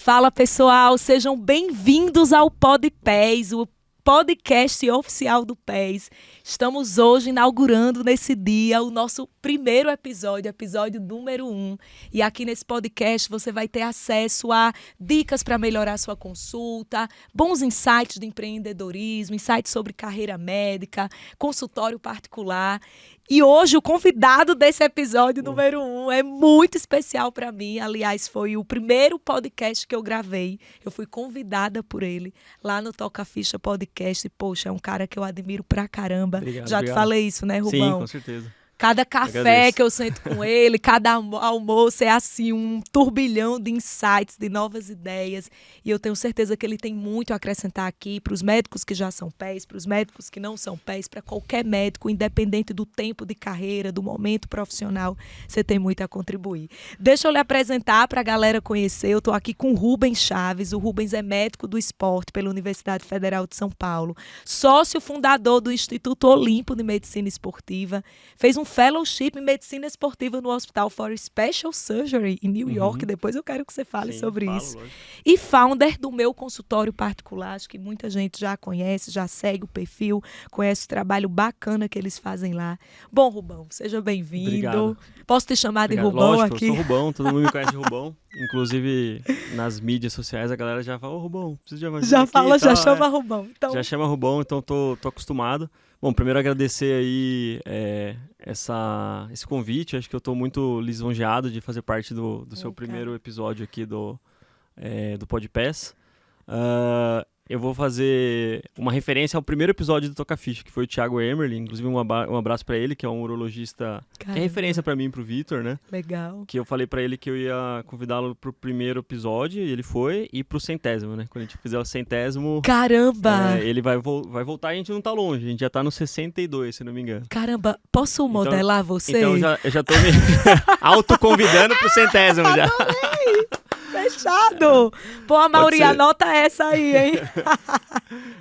Fala, pessoal, sejam bem-vindos ao PodPés, o podcast oficial do PES. Estamos hoje inaugurando nesse dia o nosso primeiro episódio número 1. E aqui nesse podcast você vai ter acesso a dicas para melhorar sua consulta, bons insights de empreendedorismo, insights sobre carreira médica, consultório particular. E hoje o convidado desse episódio número 1 é muito especial para mim. Aliás, foi o primeiro podcast que eu gravei. Eu fui convidada por ele lá no Toca Ficha Podcast. Poxa, é um cara que eu admiro pra caramba. Já te falei isso, né, Rubão? Sim, com certeza. Cada café que eu sento com ele, cada almoço é assim um turbilhão de insights, de novas ideias. E eu tenho certeza que ele tem muito a acrescentar aqui para os médicos que já são PES, para os médicos que não são PES, para qualquer médico, independente do tempo de carreira, do momento profissional, você tem muito a contribuir. Deixa eu lhe apresentar para a galera conhecer. Eu estou aqui com o Rubens Chaves. O Rubens é médico do esporte pela Universidade Federal de São Paulo, sócio fundador do Instituto Olimpo de Medicina Esportiva, fez um fellowship em medicina esportiva no Hospital for Special Surgery em New York. Depois eu quero que você fale sobre isso. Lógico. E founder do meu consultório particular, acho que muita gente já conhece, já segue o perfil, conhece o trabalho bacana que eles fazem lá. Bom, Rubão, seja bem-vindo. Obrigado. Posso te chamar de Rubão? Lógico, aqui? Eu sou Rubão, todo mundo me conhece de Rubão. Inclusive, nas mídias sociais, a galera já fala, ô Rubão, preciso de uma ajuda já fala, já chama Rubão. Então... Já chama Rubão, então tô acostumado. Bom, primeiro agradecer aí esse convite. Acho que eu estou muito lisonjeado de fazer parte do seu primeiro episódio aqui do PodPés. Eu vou fazer uma referência ao primeiro episódio do Toca Ficha, que foi o Thiago Emerling. Inclusive, um abraço para ele, que é um urologista, que é referência para mim e pro Vitor, né? Legal. Que eu falei para ele que eu ia convidá-lo pro primeiro episódio, e ele foi, e pro 100º, né? Quando a gente fizer o 100º... Caramba! Ele vai voltar, e a gente não tá longe. A gente já tá no 62, se não me engano. Caramba, posso modelar você? Então eu já tô me autoconvidando pro 100º já. Adorei! Fechado! Pô, a Mauri, anota essa aí, hein?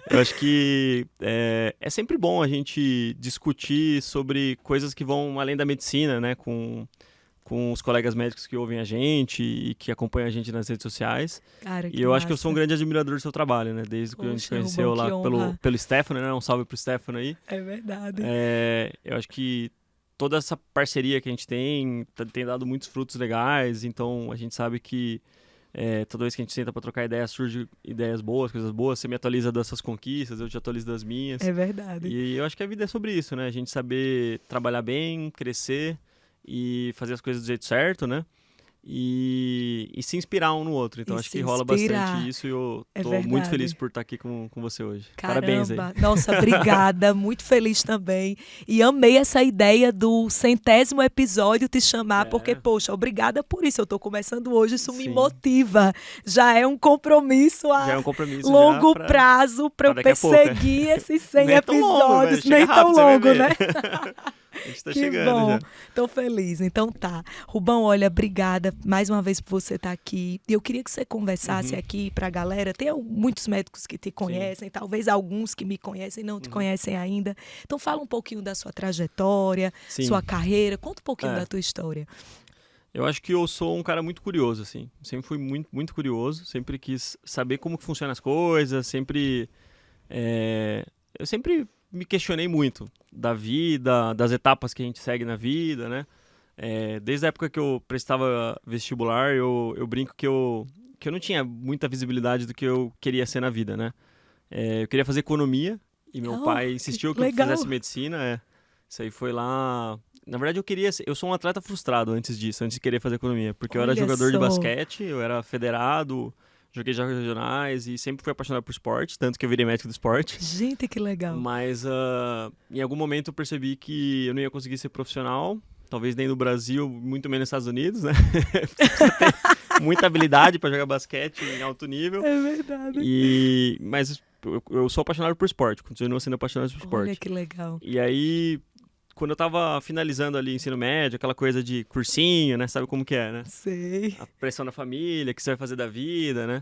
Eu acho que é sempre bom a gente discutir sobre coisas que vão além da medicina, né? Com os colegas médicos que ouvem a gente e que acompanham a gente nas redes sociais. Cara, e eu acho que eu sou um grande admirador do seu trabalho, né? Desde que a gente se conheceu lá pelo Stefano, né? Um salve pro Stefano aí. É verdade. Eu acho que toda essa parceria que a gente tem dado muitos frutos legais, então a gente sabe que toda vez que a gente senta para trocar ideias, surgem ideias boas, coisas boas, você me atualiza das suas conquistas, eu te atualizo das minhas. É verdade. E eu acho que a vida é sobre isso, né? A gente saber trabalhar bem, crescer e fazer as coisas do jeito certo, né? E se inspirar um no outro. Então acho que rola bastante isso e eu tô muito feliz por estar aqui com você hoje. Caramba. Parabéns aí. Nossa, obrigada. Muito feliz também. E amei essa ideia do 100º episódio te chamar, porque, poxa, obrigada por isso. Eu tô começando hoje, isso me motiva. Já é um compromisso a longo prazo para eu perseguir esses 100 episódios. Nem tão longo, né? A gente tá que chegando bom, já. Tô feliz. Então tá. Rubão, olha, obrigada mais uma vez por você estar aqui. E eu queria que você conversasse aqui pra galera. Tem muitos médicos que te conhecem, talvez alguns que me conhecem e não te conhecem ainda. Então fala um pouquinho da sua trajetória, sua carreira. Conta um pouquinho da tua história. Eu acho que eu sou um cara muito curioso, assim. Sempre fui muito, muito curioso. Sempre quis saber como que funcionam as coisas. Eu sempre me questionei muito da vida, das etapas que a gente segue na vida, né? Desde a época que eu prestava vestibular, eu brinco que eu não tinha muita visibilidade do que eu queria ser na vida, né? Eu queria fazer economia e meu pai insistiu que eu fizesse medicina. Isso aí foi lá... Na verdade, eu sou um atleta frustrado antes de querer fazer economia, porque eu era jogador de basquete, eu era federado... Joguei jogos regionais e sempre fui apaixonado por esporte, tanto que eu virei médico do esporte. Gente, que legal. Mas em algum momento eu percebi que eu não ia conseguir ser profissional, talvez nem no Brasil, muito menos nos Estados Unidos, né? Muita habilidade para jogar basquete em alto nível. É verdade. Mas eu sou apaixonado por esporte, continuo sendo apaixonado por esporte. Olha que legal. E aí, quando eu tava finalizando ali ensino médio, aquela coisa de cursinho, né? Sabe como que é, né? Sei. A pressão da família, o que você vai fazer da vida, né?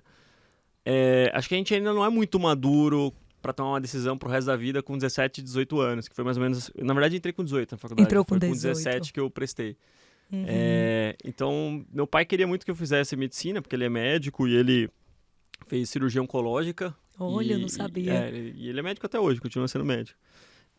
Acho que a gente ainda não é muito maduro para tomar uma decisão pro resto da vida com 17, 18 anos, que foi mais ou menos... Na verdade, entrei com 18 na faculdade. Entrou com foi 18. Com 17 que eu prestei. Então, meu pai queria muito que eu fizesse medicina, porque ele é médico e ele fez cirurgia oncológica. Olha, eu não sabia. E ele é médico até hoje, continua sendo médico.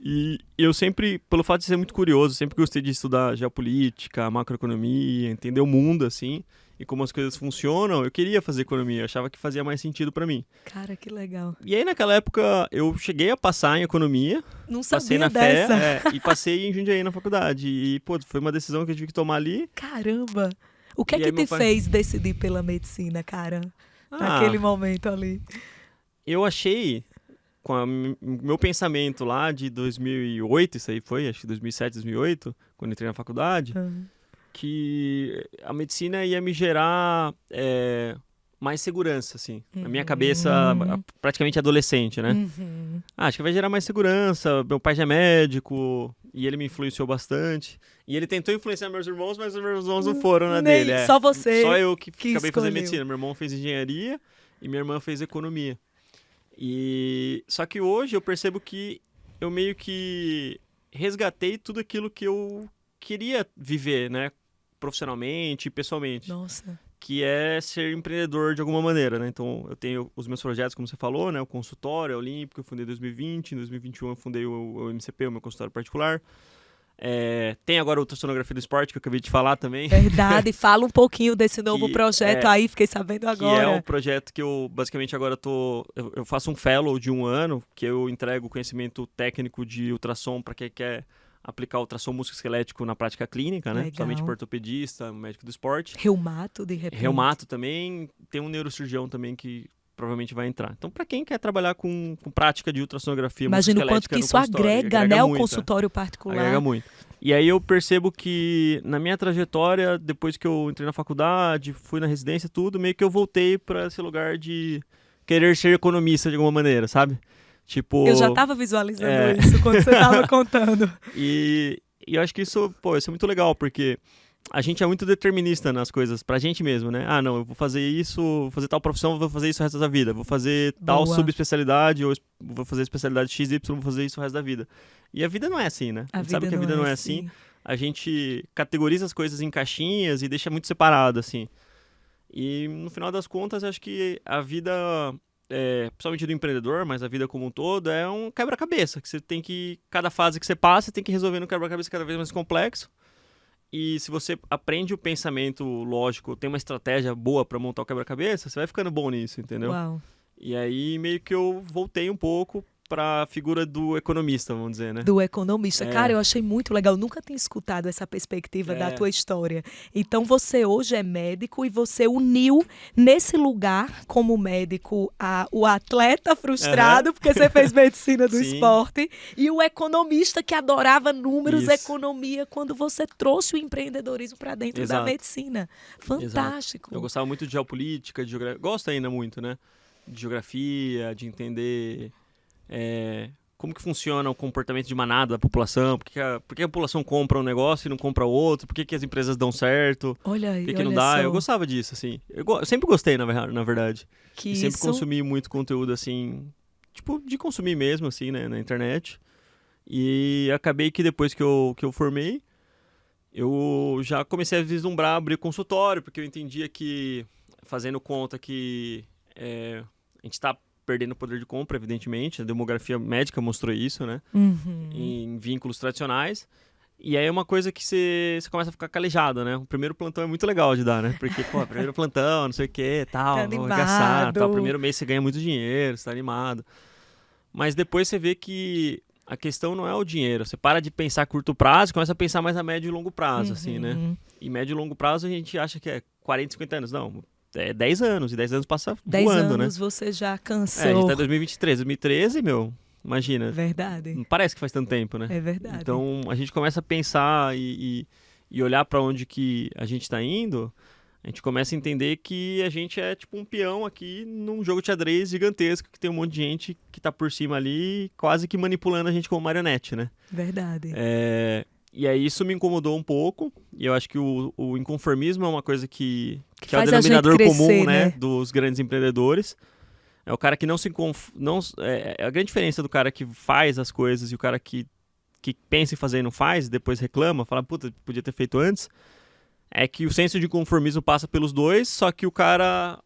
E eu sempre, pelo fato de ser muito curioso, sempre gostei de estudar geopolítica, macroeconomia, entender o mundo, assim, e como as coisas funcionam. Eu queria fazer economia, eu achava que fazia mais sentido pra mim. Cara, que legal. E aí, naquela época, eu cheguei a passar em economia. Não sabia passei na dessa. e passei em Jundiaí na faculdade. E, pô, foi uma decisão que eu tive que tomar ali. Caramba! O que é E que aí meu te pai- fez decidir pela medicina, cara? Naquele momento ali. Eu achei, com meu pensamento lá de 2008, isso aí foi, acho que 2007, 2008, quando entrei na faculdade, que a medicina ia me gerar mais segurança, assim. Na minha cabeça, praticamente adolescente, né? Acho que vai gerar mais segurança. Meu pai já é médico e ele me influenciou bastante. E ele tentou influenciar meus irmãos, mas os meus irmãos não foram na Nem- dele. só você Só eu que que acabei escolheu. fazendo medicina. Meu irmão fez engenharia e minha irmã fez economia. Só que hoje eu percebo que eu meio que resgatei tudo aquilo que eu queria viver, né? Profissionalmente e pessoalmente. Nossa. Que é ser empreendedor de alguma maneira, né? Então, eu tenho os meus projetos, como você falou, né? O consultório, a Olímpico, eu fundei em 2020. Em 2021, eu fundei o MCP, o meu consultório particular. Tem agora a ultrassonografia do esporte, que eu acabei de falar também. Verdade. Fala um pouquinho desse novo projeto aí, fiquei sabendo Que agora. é o projeto que eu, basicamente, agora eu faço um fellow de 1 ano, que eu entrego conhecimento técnico de ultrassom para quem quer aplicar ultrassom musculoesquelético na prática clínica, né? Legal. Principalmente para ortopedista, médico do esporte. Reumato, de repente. Reumato também, tem um neurocirurgião também que provavelmente vai entrar. Então, para quem quer trabalhar com prática de ultrassonografia Imagina o quanto musculoesquelética que no isso consultório, agrega, né? O muito, consultório particular. agrega muito. E aí eu percebo que na minha trajetória, depois que eu entrei na faculdade, fui na residência, tudo, meio que eu voltei para esse lugar de querer ser economista de alguma maneira, sabe? Tipo... Eu já estava visualizando isso quando você estava contando. E eu acho que isso é muito legal, porque a gente é muito determinista nas coisas, pra gente mesmo, né? Ah, não, eu vou fazer isso, vou fazer tal profissão, vou fazer isso o resto da vida. Vou fazer tal Boa. subespecialidade, ou vou fazer especialidade XY, vou fazer isso o resto da vida. E a vida não é assim, né? A gente sabe que a vida não é assim. A gente categoriza as coisas em caixinhas e deixa muito separado, assim. E no final das contas, acho que a vida, principalmente do empreendedor, mas a vida como um todo, é um quebra-cabeça. Que você tem que, cada fase que você passa, você tem que resolver um quebra-cabeça cada vez mais complexo. E se você aprende o pensamento lógico, tem uma estratégia boa para montar o quebra-cabeça, você vai ficando bom nisso, entendeu? Uau. E aí meio que eu voltei um pouco para a figura do economista, vamos dizer, né? Do economista. Cara, eu achei muito legal. Nunca tinha escutado essa perspectiva da tua história. Então, você hoje é médico e você uniu nesse lugar, como médico, o atleta frustrado, porque você fez medicina do Sim. esporte, e o economista que adorava números, Isso. economia, quando você trouxe o empreendedorismo para dentro da Exato. medicina. Fantástico. Eu gostava muito de geopolítica, de geografia. Gosto ainda muito, né? De geografia, de entender como que funciona o comportamento de manada da população, por que a população compra um negócio e não compra outro, por que as empresas dão certo, Olha aí, por que não olha dá. só. Eu gostava disso, assim. Eu sempre gostei, na verdade. Que E sempre isso... consumi muito conteúdo, assim, tipo, de consumir mesmo, assim, né, na internet. E acabei que depois que eu formei, eu já comecei a vislumbrar abrir consultório, porque eu entendia que, fazendo conta que a gente está perdendo poder de compra, evidentemente, a demografia médica mostrou isso, né, em vínculos tradicionais. E aí é uma coisa que você começa a ficar calejado, né? O primeiro plantão é muito legal de dar, né? Porque, pô, primeiro plantão, não sei o que, tal, Tá vou arregaçar, animado. tal. Primeiro mês você ganha muito dinheiro, você tá animado. Mas depois você vê que a questão não é o dinheiro. Você para de pensar a curto prazo e começa a pensar mais a médio e longo prazo, assim, né? E médio e longo prazo a gente acha que é 40, 50 anos. Não, é 10 anos. E 10 anos passa 10 voando, anos né? você já cansou. A gente tá em 2023. 2013, imagina. Verdade. Não parece que faz tanto tempo, né? É verdade. Então, a gente começa a pensar e olhar para onde que a gente está indo, a gente começa a entender que a gente é tipo um peão aqui num jogo de xadrez gigantesco, que tem um monte de gente que está por cima ali, quase que manipulando a gente como marionete, né? Verdade. E aí isso me incomodou um pouco, e eu acho que o inconformismo é uma coisa que é o faz a gente denominador crescer, comum, né? dos grandes empreendedores. É o cara que não se a grande diferença do cara que faz as coisas e o cara que pensa em fazer e não faz, depois reclama, fala, puta, podia ter feito antes, é que o senso de conformismo passa pelos dois, só que o cara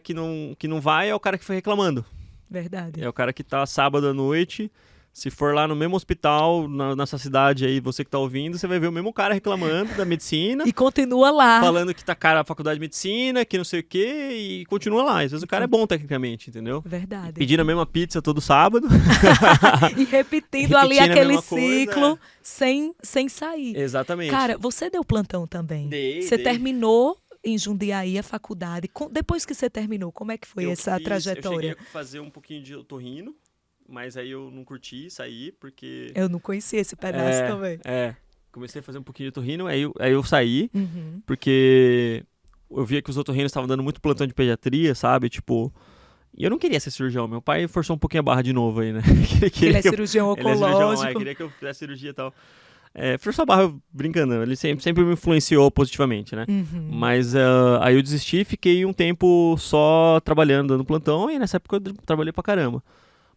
que não vai é o cara que foi reclamando. Verdade. É o cara que tá sábado à noite, se for lá no mesmo hospital, nessa cidade aí, você que tá ouvindo, você vai ver o mesmo cara reclamando da medicina. E continua lá. Falando que tá cara a faculdade de medicina, que não sei o quê, e continua lá. Às vezes o cara é bom tecnicamente, entendeu? Verdade. Pedindo a mesma pizza todo sábado. E repetindo ali aquele ciclo sem sair. Exatamente. Cara, você deu plantão também. Dei. Terminou em Jundiaí a faculdade. Depois que você terminou, como é que foi essa trajetória? Eu cheguei a fazer um pouquinho de otorrino, mas aí eu não curti sair, porque... Eu não conhecia esse pedaço também. Comecei a fazer um pouquinho de otorrino, aí eu saí, porque eu via que os otorrinos estavam dando muito plantão de pediatria, sabe? Tipo... E eu não queria ser cirurgião. Meu pai forçou um pouquinho a barra de novo aí, né? Ele é cirurgião oncológico. Ele queria que eu fizesse cirurgia e tal. Forçou a barra brincando. Ele sempre me influenciou positivamente, né? Mas aí eu desisti, fiquei um tempo só trabalhando, dando plantão. E nessa época eu trabalhei pra caramba.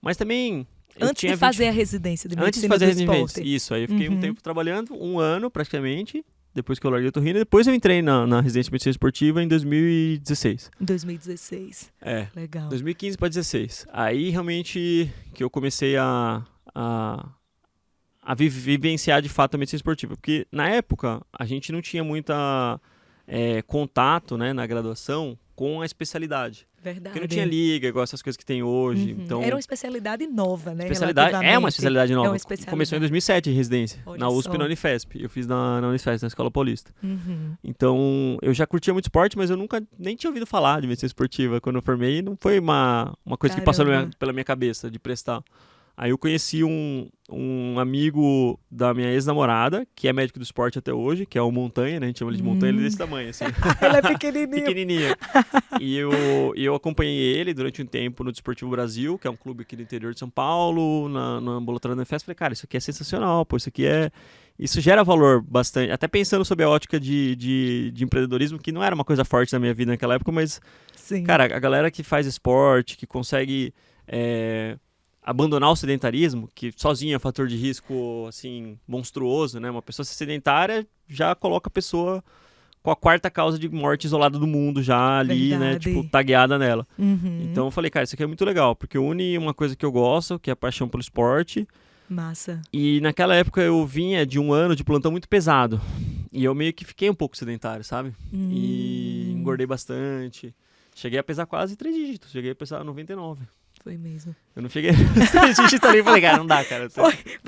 Mas também... Antes de fazer a residência de medicina do esporte. Isso, aí eu fiquei um tempo trabalhando, 1 ano praticamente, depois que eu larguei o otorrino. Depois eu entrei na residência de medicina esportiva em 2016. 2016. Legal. 2015 para 2016. Aí realmente que eu comecei a vivenciar de fato a medicina esportiva. Porque na época a gente não tinha muita contato, né, na graduação com a especialidade. Verdade. Porque não tinha liga, igual essas coisas que tem hoje. Então, era uma especialidade nova, né? É uma especialidade nova. Começou em 2007 em residência, Olha na USP só. e na Unifesp. Eu fiz na Unifesp, na Escola Paulista. Então, eu já curtia muito esporte, mas eu nunca nem tinha ouvido falar de medicina esportiva. Quando eu formei, não foi uma coisa que passou pela minha cabeça de prestar. Aí eu conheci um amigo da minha ex-namorada, que é médico do esporte até hoje, que é o Montanha, né? A gente chama ele de Montanha, ele é desse tamanho, assim. Ele é pequenininho. Pequenininho. E eu acompanhei ele durante um tempo no Desportivo Brasil, que é um clube aqui do interior de São Paulo, no ambulatório da Unifesp. Falei, cara, isso aqui é sensacional, pô, isso gera valor bastante. Até pensando sobre a ótica de empreendedorismo, que não era uma coisa forte na minha vida naquela época, mas, Sim. Cara, a galera que faz esporte, que consegue... abandonar o sedentarismo, que sozinho é um fator de risco, assim, monstruoso, né? Uma pessoa sedentária já coloca a pessoa com a 4ª causa de morte isolada do mundo já ali, Verdade. né? Tipo, tagueada nela. Então eu falei, cara, isso aqui é muito legal, porque une uma coisa que eu gosto, que é a paixão pelo esporte. Massa. E naquela época eu vinha de 1 ano de plantão muito pesado. E eu meio que fiquei um pouco sedentário, sabe? E engordei bastante. Cheguei a pesar quase 3 dígitos. Cheguei a pesar 99. Foi mesmo. Eu não cheguei a 3 dígitos ali e falei, cara, não dá, cara.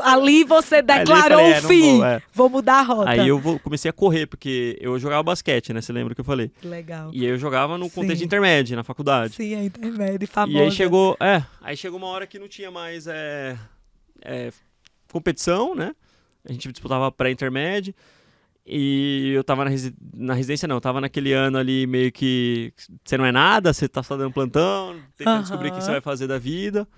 Ali você declarou o fim. Vou mudar a rota. Aí eu comecei a correr, porque eu jogava basquete, né? Você lembra que eu falei? Legal. E aí eu jogava no contexto de intermédio, na faculdade. Sim, a intermédio, famosa. E aí chegou uma hora que não tinha mais competição, né? A gente disputava pré-intermédio. E eu tava na residência, não. Eu tava naquele ano ali meio que... Você não é nada, você tá só dando plantão, tentando descobrir o que você vai fazer da vida.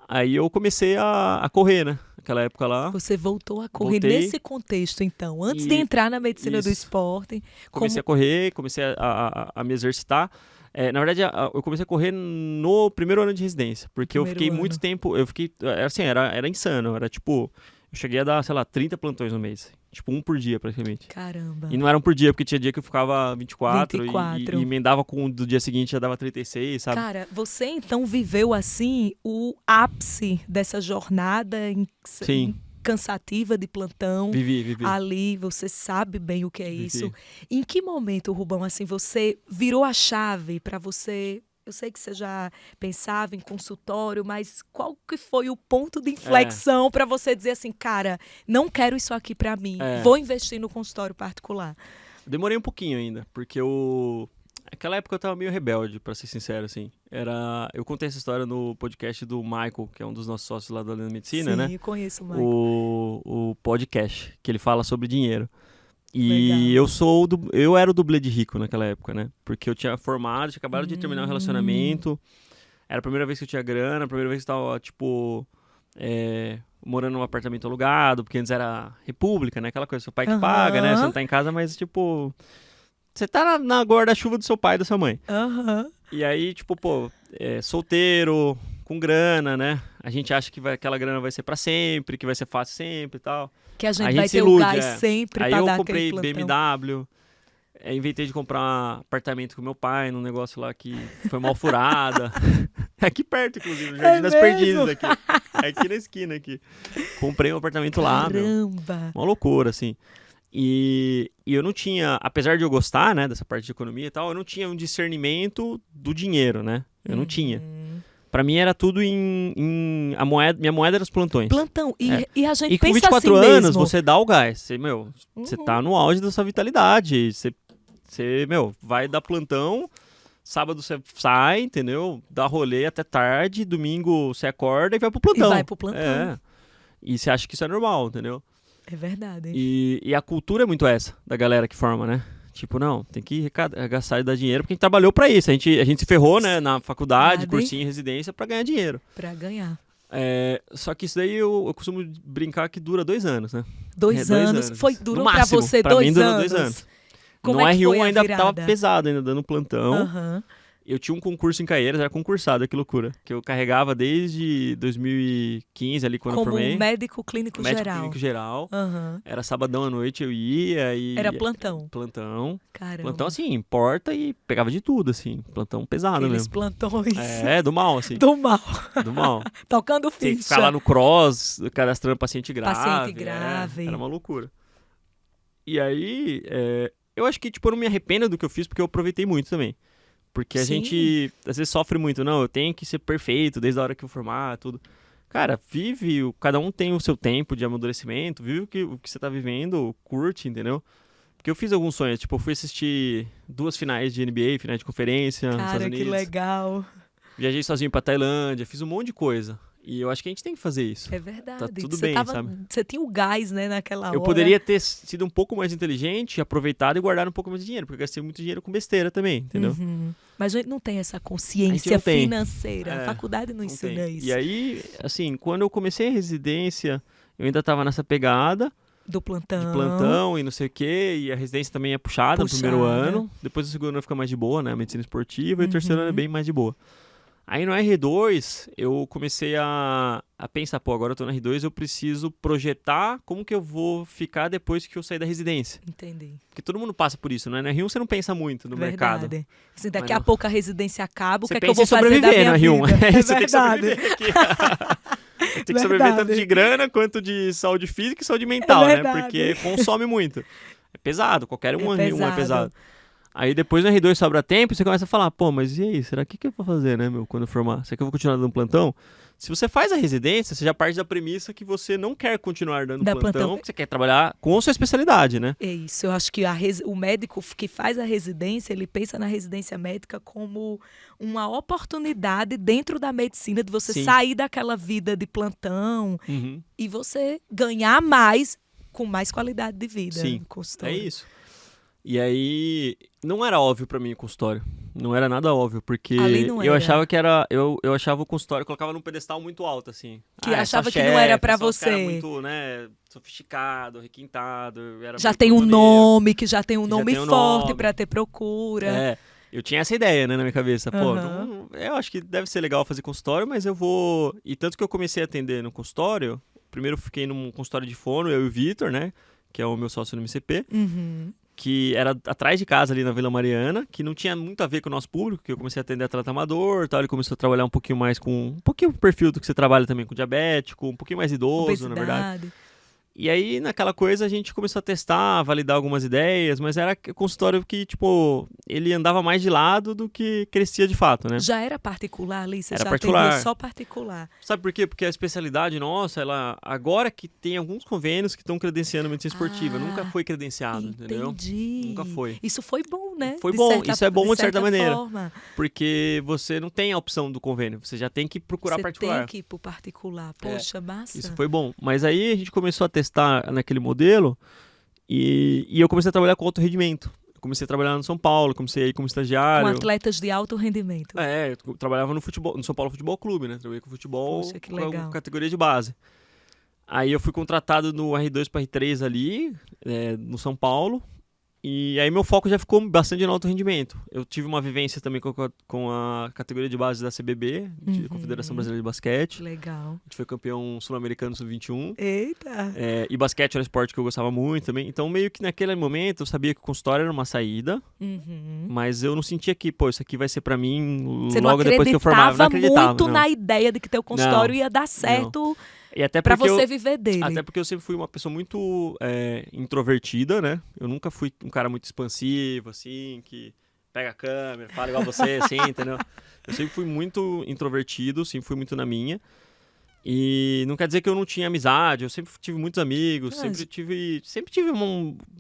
Aí eu comecei a correr, né? Naquela época lá. Você voltou a correr nesse contexto, então. Antes de entrar na medicina do esporte. Comecei a correr, comecei a me exercitar. Na verdade, eu comecei a correr no primeiro ano de residência. Porque eu fiquei muito tempo... Era insano. Era tipo... Eu cheguei a dar, sei lá, 30 plantões no mês. Tipo, 1 por dia, praticamente. Caramba. E não era 1 por dia, porque tinha dia que eu ficava 24. E emendava com o do dia seguinte, já dava 36, sabe? Cara, você então viveu, assim, o ápice dessa jornada cansativa de plantão. Vivi. Ali, você sabe bem o que é isso. Em que momento, Rubão, assim, você virou a chave para você... Eu sei que você já pensava em consultório, mas qual que foi o ponto de inflexão para você dizer assim, cara, não quero isso aqui para mim, vou investir no consultório particular? Demorei um pouquinho ainda, porque naquela época eu tava meio rebelde, para ser sincero, assim. Eu contei essa história no podcast do Michael, que é um dos nossos sócios lá da Lenda Medicina, né? Sim, eu conheço o Michael. O podcast, que ele fala sobre dinheiro. E eu era o dublê de rico naquela época, né? Porque eu tinha formado, tinha acabado de terminar o relacionamento. Era a primeira vez que eu tinha grana, a primeira vez que eu tava, tipo, morando num apartamento alugado, porque antes era república, né? Aquela coisa, seu pai que paga, né? Você não tá em casa, mas, tipo... Você tá na guarda-chuva do seu pai e da sua mãe. E aí, tipo, solteiro, com grana, né? A gente acha que aquela grana vai ser pra sempre, que vai ser fácil sempre e tal. Que a gente A vai gente se ter ilude, o gás sempre Aí pra eu dar comprei aquele plantão. BMW, inventei de comprar um apartamento com meu pai, num negócio lá que foi mal furada. É aqui perto, inclusive, no Jardim das Perdizes aqui. É aqui na esquina aqui. Comprei um apartamento lá, meu. Caramba! Uma loucura, assim. E eu não tinha, apesar de eu gostar, né, dessa parte de economia e tal, eu não tinha um discernimento do dinheiro, né? Eu não tinha. Pra mim era tudo minha moeda era os plantões. Plantão. E a gente E com pensa 24 assim anos, mesmo. você dá o gás. Você tá no auge da sua vitalidade. Você, vai dar plantão, sábado você sai, entendeu? Dá rolê até tarde, domingo você acorda e vai pro plantão. E vai pro plantão. É. E você acha que isso é normal, entendeu? É verdade. E a cultura é muito essa, da galera que forma, né? Tipo, não, tem que arregaçar e dar dinheiro, porque a gente trabalhou pra isso. A gente se ferrou, né, na faculdade, cursinho, residência, pra ganhar dinheiro. Pra ganhar. Só que isso daí eu costumo brincar que dura 2 anos, né? 2 anos. Durou pra máximo, você pra 2 mim, durou anos. 2 anos. Como no é que R1 foi a ainda virada? tava pesado, ainda dando plantão. Aham. Eu tinha um concurso em Caieiras, era concursado, que loucura. Que eu carregava desde 2015, ali quando eu formei. Como médico clínico Médico geral. clínico geral. Aham. Era sabadão à noite, eu ia e... Era plantão. Plantão. Caramba. Plantão, assim, porta e pegava de tudo, assim. Plantão pesado Aqueles mesmo. plantões. Do mal, assim. Do mal. Do mal. Tocando Tem que ficha. ficar lá no cross, cadastrando paciente grave. Paciente grave. Era uma loucura. E aí, eu acho que, tipo, eu não me arrependo do que eu fiz, porque eu aproveitei muito também. Porque a Sim. gente, às vezes, sofre muito. Não, eu tenho que ser perfeito desde a hora que eu formar, tudo. Cara, cada um tem o seu tempo de amadurecimento, vive o que você tá vivendo, curte, entendeu? Porque eu fiz alguns sonhos, tipo, eu fui assistir 2 finais de NBA, finais de conferência nos Estados Cara, Unidos. que legal. Viajei sozinho pra Tailândia, fiz um monte de coisa. E eu acho que a gente tem que fazer isso. É verdade. Tá tudo Você bem, sabe? Você tinha o gás, né, naquela hora. Eu poderia ter sido um pouco mais inteligente, aproveitado e guardado um pouco mais de dinheiro, porque eu gastei muito dinheiro com besteira também, entendeu? Uhum. Mas a gente não tem essa A gente consciência não tem. financeira. A faculdade não ensina tem. isso. E aí, assim, quando eu comecei a residência, eu ainda tava nessa pegada Do plantão. de plantão e não sei o quê, e a residência também é puxada no primeiro ano. Depois o segundo ano fica mais de boa, né? A medicina esportiva, e o terceiro ano é bem mais de boa. Aí no R2, eu comecei a pensar, pô, agora eu tô no R2, eu preciso projetar como que eu vou ficar depois que eu sair da residência. Entendi. Porque todo mundo passa por isso, né? No R1 você não pensa muito no mercado. Verdade. Assim, daqui Mas a pouco a residência acaba, o que Você é que eu pensa vou em fazer da sobreviver minha no R1. vida? Você tem que sobreviver aqui. Tem que sobreviver tanto de grana quanto de saúde física e saúde mental, né? verdade. Porque consome muito. É pesado, qualquer um É R1 é pesado. Aí depois no R2 sobra tempo, você começa a falar, pô, mas e aí, será que eu vou fazer, né, meu, quando eu formar? Será que eu vou continuar dando plantão? Se você faz a residência, você já parte da premissa que você não quer continuar dando plantão, porque você quer trabalhar com a sua especialidade, né? É isso, eu acho que o médico que faz a residência, ele pensa na residência médica como uma oportunidade dentro da medicina de você sair daquela vida de plantão e você ganhar mais, com mais qualidade de vida. Sim, consultório. é isso. E aí, não era óbvio pra mim o consultório. Não era nada óbvio, porque eu achava que era... Eu achava o consultório, eu colocava num pedestal muito alto, assim. Que achava que não era pra você. Era muito, né, sofisticado, requintado. Já tem um nome, que já tem um nome forte pra ter procura. Eu tinha essa ideia, né, na minha cabeça. Pô, eu acho que deve ser legal fazer consultório, mas eu vou... E tanto que eu comecei a atender no consultório, primeiro eu fiquei num consultório de fono, eu e o Vitor, né, que é o meu sócio no MCP. Que era atrás de casa ali na Vila Mariana, que não tinha muito a ver com o nosso público, que eu comecei a atender atleta amador, tal, ele começou a trabalhar um pouquinho mais com... Um pouquinho o perfil do que você trabalha também com diabético, um pouquinho mais idoso, Obesidade. Na verdade. E aí, naquela coisa, a gente começou a testar, validar algumas ideias, mas era consultório que, tipo, ele andava mais de lado do que crescia de fato, né? Já era particular ali? Você era já particular. atendia só particular? Sabe por quê? Porque a especialidade nossa, ela agora que tem alguns convênios que estão credenciando a medicina esportiva, nunca foi credenciado, entendeu? Nunca foi. Isso foi bom, né? Foi bom, isso é bom de certa maneira. Forma. Porque você não tem a opção do convênio, você já tem que procurar particular. Você tem que ir pro particular. Poxa, massa. Isso foi bom. Mas aí a gente começou a testar naquele modelo e eu comecei a trabalhar com alto rendimento. Eu comecei a trabalhar no São Paulo, comecei a ir como estagiário. Com atletas de alto rendimento. Eu trabalhava no futebol, no São Paulo Futebol Clube, né? Trabalhei com futebol. Poxa, que legal. Com categoria de base. Aí eu fui contratado no R2 para R3 ali, no São Paulo. E aí meu foco já ficou bastante no alto rendimento. Eu tive uma vivência também com a categoria de base da CBB, de Confederação Brasileira de Basquete. Legal. A gente foi campeão sul-americano sub-21. Eita! E basquete era um esporte que eu gostava muito também. Então meio que naquele momento eu sabia que o consultório era uma saída, mas eu não sentia que, pô, isso aqui vai ser pra mim logo depois que eu formava. Não acreditava muito não. na ideia de que teu consultório ia dar certo. E até pra você viver dele. Até porque eu sempre fui uma pessoa muito introvertida, né? Eu nunca fui um cara muito expansivo, assim, que pega a câmera, fala igual você, assim, entendeu? Eu sempre fui muito introvertido, sempre fui muito na minha. E não quer dizer que eu não tinha amizade, eu sempre tive muitos amigos,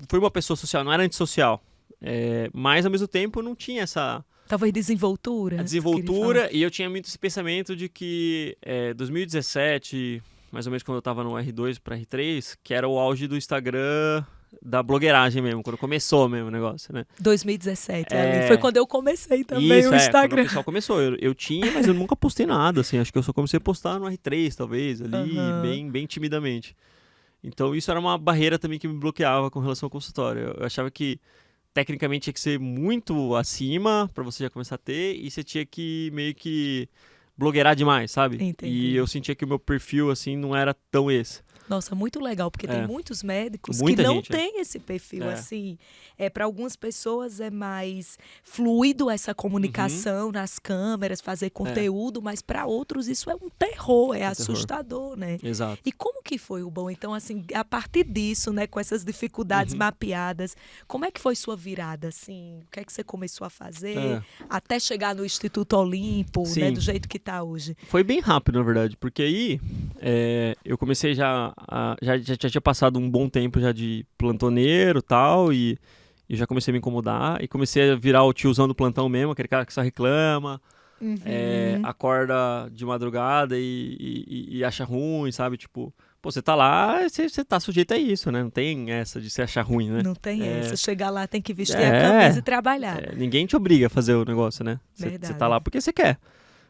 fui uma pessoa social, não era antissocial. Mas ao mesmo tempo não tinha essa... Talvez desenvoltura. A desenvoltura, e eu tinha muito esse pensamento de que 2017... mais ou menos quando eu tava no R2 para R3, que era o auge do Instagram, da blogueiragem mesmo, quando começou mesmo o negócio, né? 2017, ali. Foi quando eu comecei também o Instagram. Quando o pessoal começou. Eu tinha, mas eu nunca postei nada, assim. Acho que eu só comecei a postar no R3, talvez, ali, bem timidamente. Então isso era uma barreira também que me bloqueava com relação ao consultório. Eu achava que, tecnicamente, tinha que ser muito acima para você já começar a ter, e você tinha que meio que blogueirar demais, sabe? Entendi. E eu sentia que o meu perfil, assim, não era tão esse. Nossa, muito legal, porque tem muitos médicos Muita que não gente, têm esse perfil, assim. Para algumas pessoas é mais fluido essa comunicação nas câmeras, fazer conteúdo, mas para outros isso é um terror, assustador, né? Exato. E como que foi o bom? Então, assim, a partir disso, né, com essas dificuldades mapeadas, como é que foi sua virada, assim? O que é que você começou a fazer até chegar no Instituto Olimpo, né, do jeito que está hoje? Foi bem rápido, na verdade, porque aí eu comecei já tinha passado um bom tempo já de plantoneiro e tal, e já comecei a me incomodar, e comecei a virar o tiozão do plantão mesmo, aquele cara que só reclama, acorda de madrugada e acha ruim, sabe? Tipo, pô, você tá lá, você tá sujeito a isso, né? Não tem essa de se achar ruim, né? Não tem essa. Chegar lá tem que vestir a camisa e trabalhar. Ninguém te obriga a fazer o negócio, né? Você tá lá porque você quer,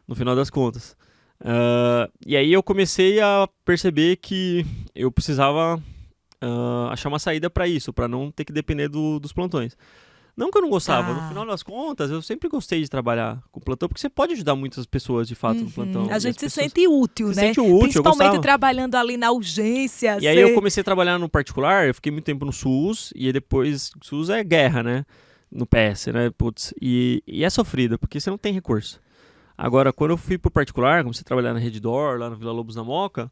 no final das contas. E aí eu comecei a perceber que eu precisava achar uma saída para isso, para não ter que depender dos plantões. Não que eu não gostava, no final das contas, eu sempre gostei de trabalhar com plantão, porque você pode ajudar muitas pessoas, de fato, no plantão. A gente se sente útil, né? Sente útil, principalmente trabalhando ali na urgência. E aí eu comecei a trabalhar no particular, eu fiquei muito tempo no SUS, e aí depois, o SUS é guerra, né? No PS, né? Putz, e é sofrido, porque você não tem recurso. Agora, quando eu fui pro particular, comecei a trabalhar na Redditor, lá no Vila Lobos da Moca,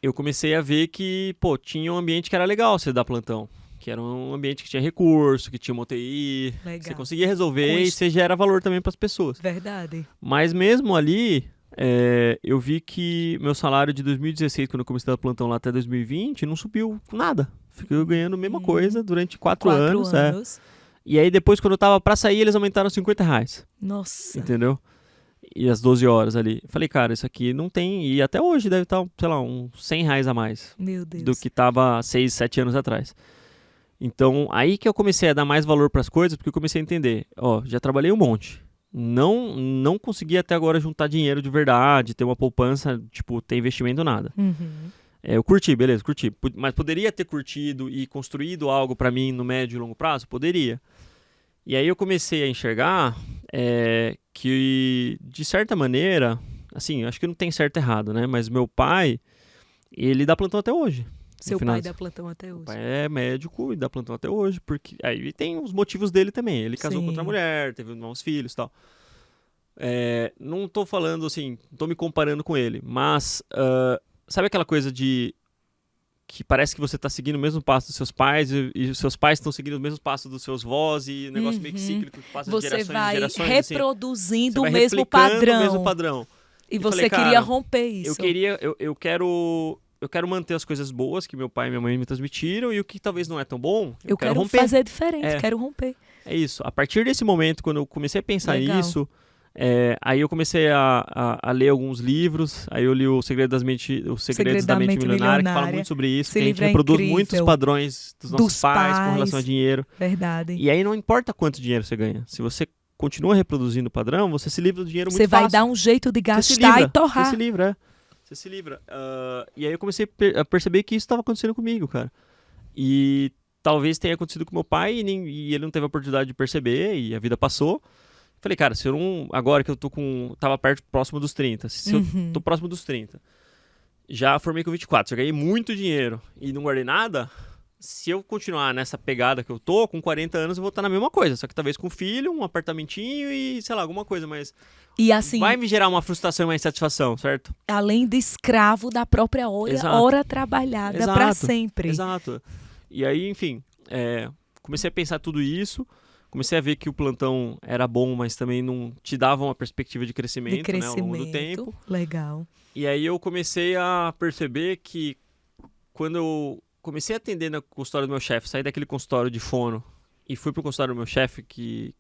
eu comecei a ver que, pô, tinha um ambiente que era legal você dar plantão. Que era um ambiente que tinha recurso, que tinha uma UTI, que você conseguia resolver e você gera valor também para as pessoas. Verdade. Mas mesmo ali, eu vi que meu salário de 2016, quando eu comecei a dar plantão lá até 2020, não subiu nada. Fiquei ganhando a mesma coisa durante 4 anos. E aí depois, quando eu tava pra sair, eles aumentaram R$50. Nossa. Entendeu? E as 12 horas ali. Falei, cara, isso aqui não tem... E até hoje deve estar, sei lá, uns R$100 a mais. Meu Deus. Do que tava 6, 7 anos atrás. Então, aí que eu comecei a dar mais valor pras coisas, porque eu comecei a entender. Ó, já trabalhei um monte. Não consegui até agora juntar dinheiro de verdade, ter uma poupança, tipo, ter investimento, nada. Eu curti, beleza, curti. Mas poderia ter curtido e construído algo pra mim no médio e longo prazo? Poderia. E aí eu comecei a enxergar que, de certa maneira, assim, acho que não tem certo e errado, né? Mas meu pai, ele dá plantão até hoje. Seu pai dá plantão até hoje. Meu pai é médico e dá plantão até hoje, porque aí tem os motivos dele também. Ele casou com outra mulher, teve novos filhos e tal. Não tô falando assim, não tô me comparando com ele, mas sabe aquela coisa de que parece que você tá seguindo o mesmo passo dos seus pais e os seus pais estão seguindo o mesmo passo dos seus avós e o negócio meio que cíclico que passa de gerações em gerações. Você vai reproduzindo assim, o mesmo padrão. O mesmo padrão. E você falei, queria romper isso. Eu quero manter as coisas boas que meu pai e minha mãe me transmitiram e o que talvez não é tão bom, eu quero romper. Fazer diferente, quero romper. É isso. A partir desse momento, quando eu comecei a pensar nisso, aí eu comecei a ler alguns livros, aí eu li o Segredos da Mente Milionária, que fala muito sobre isso, que a gente reproduz muitos padrões dos nossos pais com relação a dinheiro. Verdade. E aí não importa quanto dinheiro você ganha, se você continua reproduzindo o padrão, você se livra do dinheiro muito fácil. Você vai dar um jeito de gastar e torrar. Você se livra. E aí eu comecei a perceber que isso estava acontecendo comigo, cara. E talvez tenha acontecido com meu pai e ele não teve a oportunidade de perceber e a vida passou. Falei, cara, se eu não... Agora que eu tava próximo dos 30. Se eu tô próximo dos 30, já formei com 24, já ganhei muito dinheiro e não guardei nada, se eu continuar nessa pegada que eu tô, com 40 anos eu vou estar na mesma coisa, só que talvez com filho, um apartamentinho e, sei lá, alguma coisa, mas e assim, vai me gerar uma frustração e uma insatisfação, certo? Além de escravo da própria hora trabalhada para sempre. Exato. E aí, enfim, comecei a pensar tudo isso. Comecei a ver que o plantão era bom, mas também não te dava uma perspectiva de crescimento, né, ao longo do tempo. Legal. E aí eu comecei a perceber que quando eu comecei a atender no consultório do meu chefe, saí daquele consultório de fono e fui pro consultório do meu chefe, que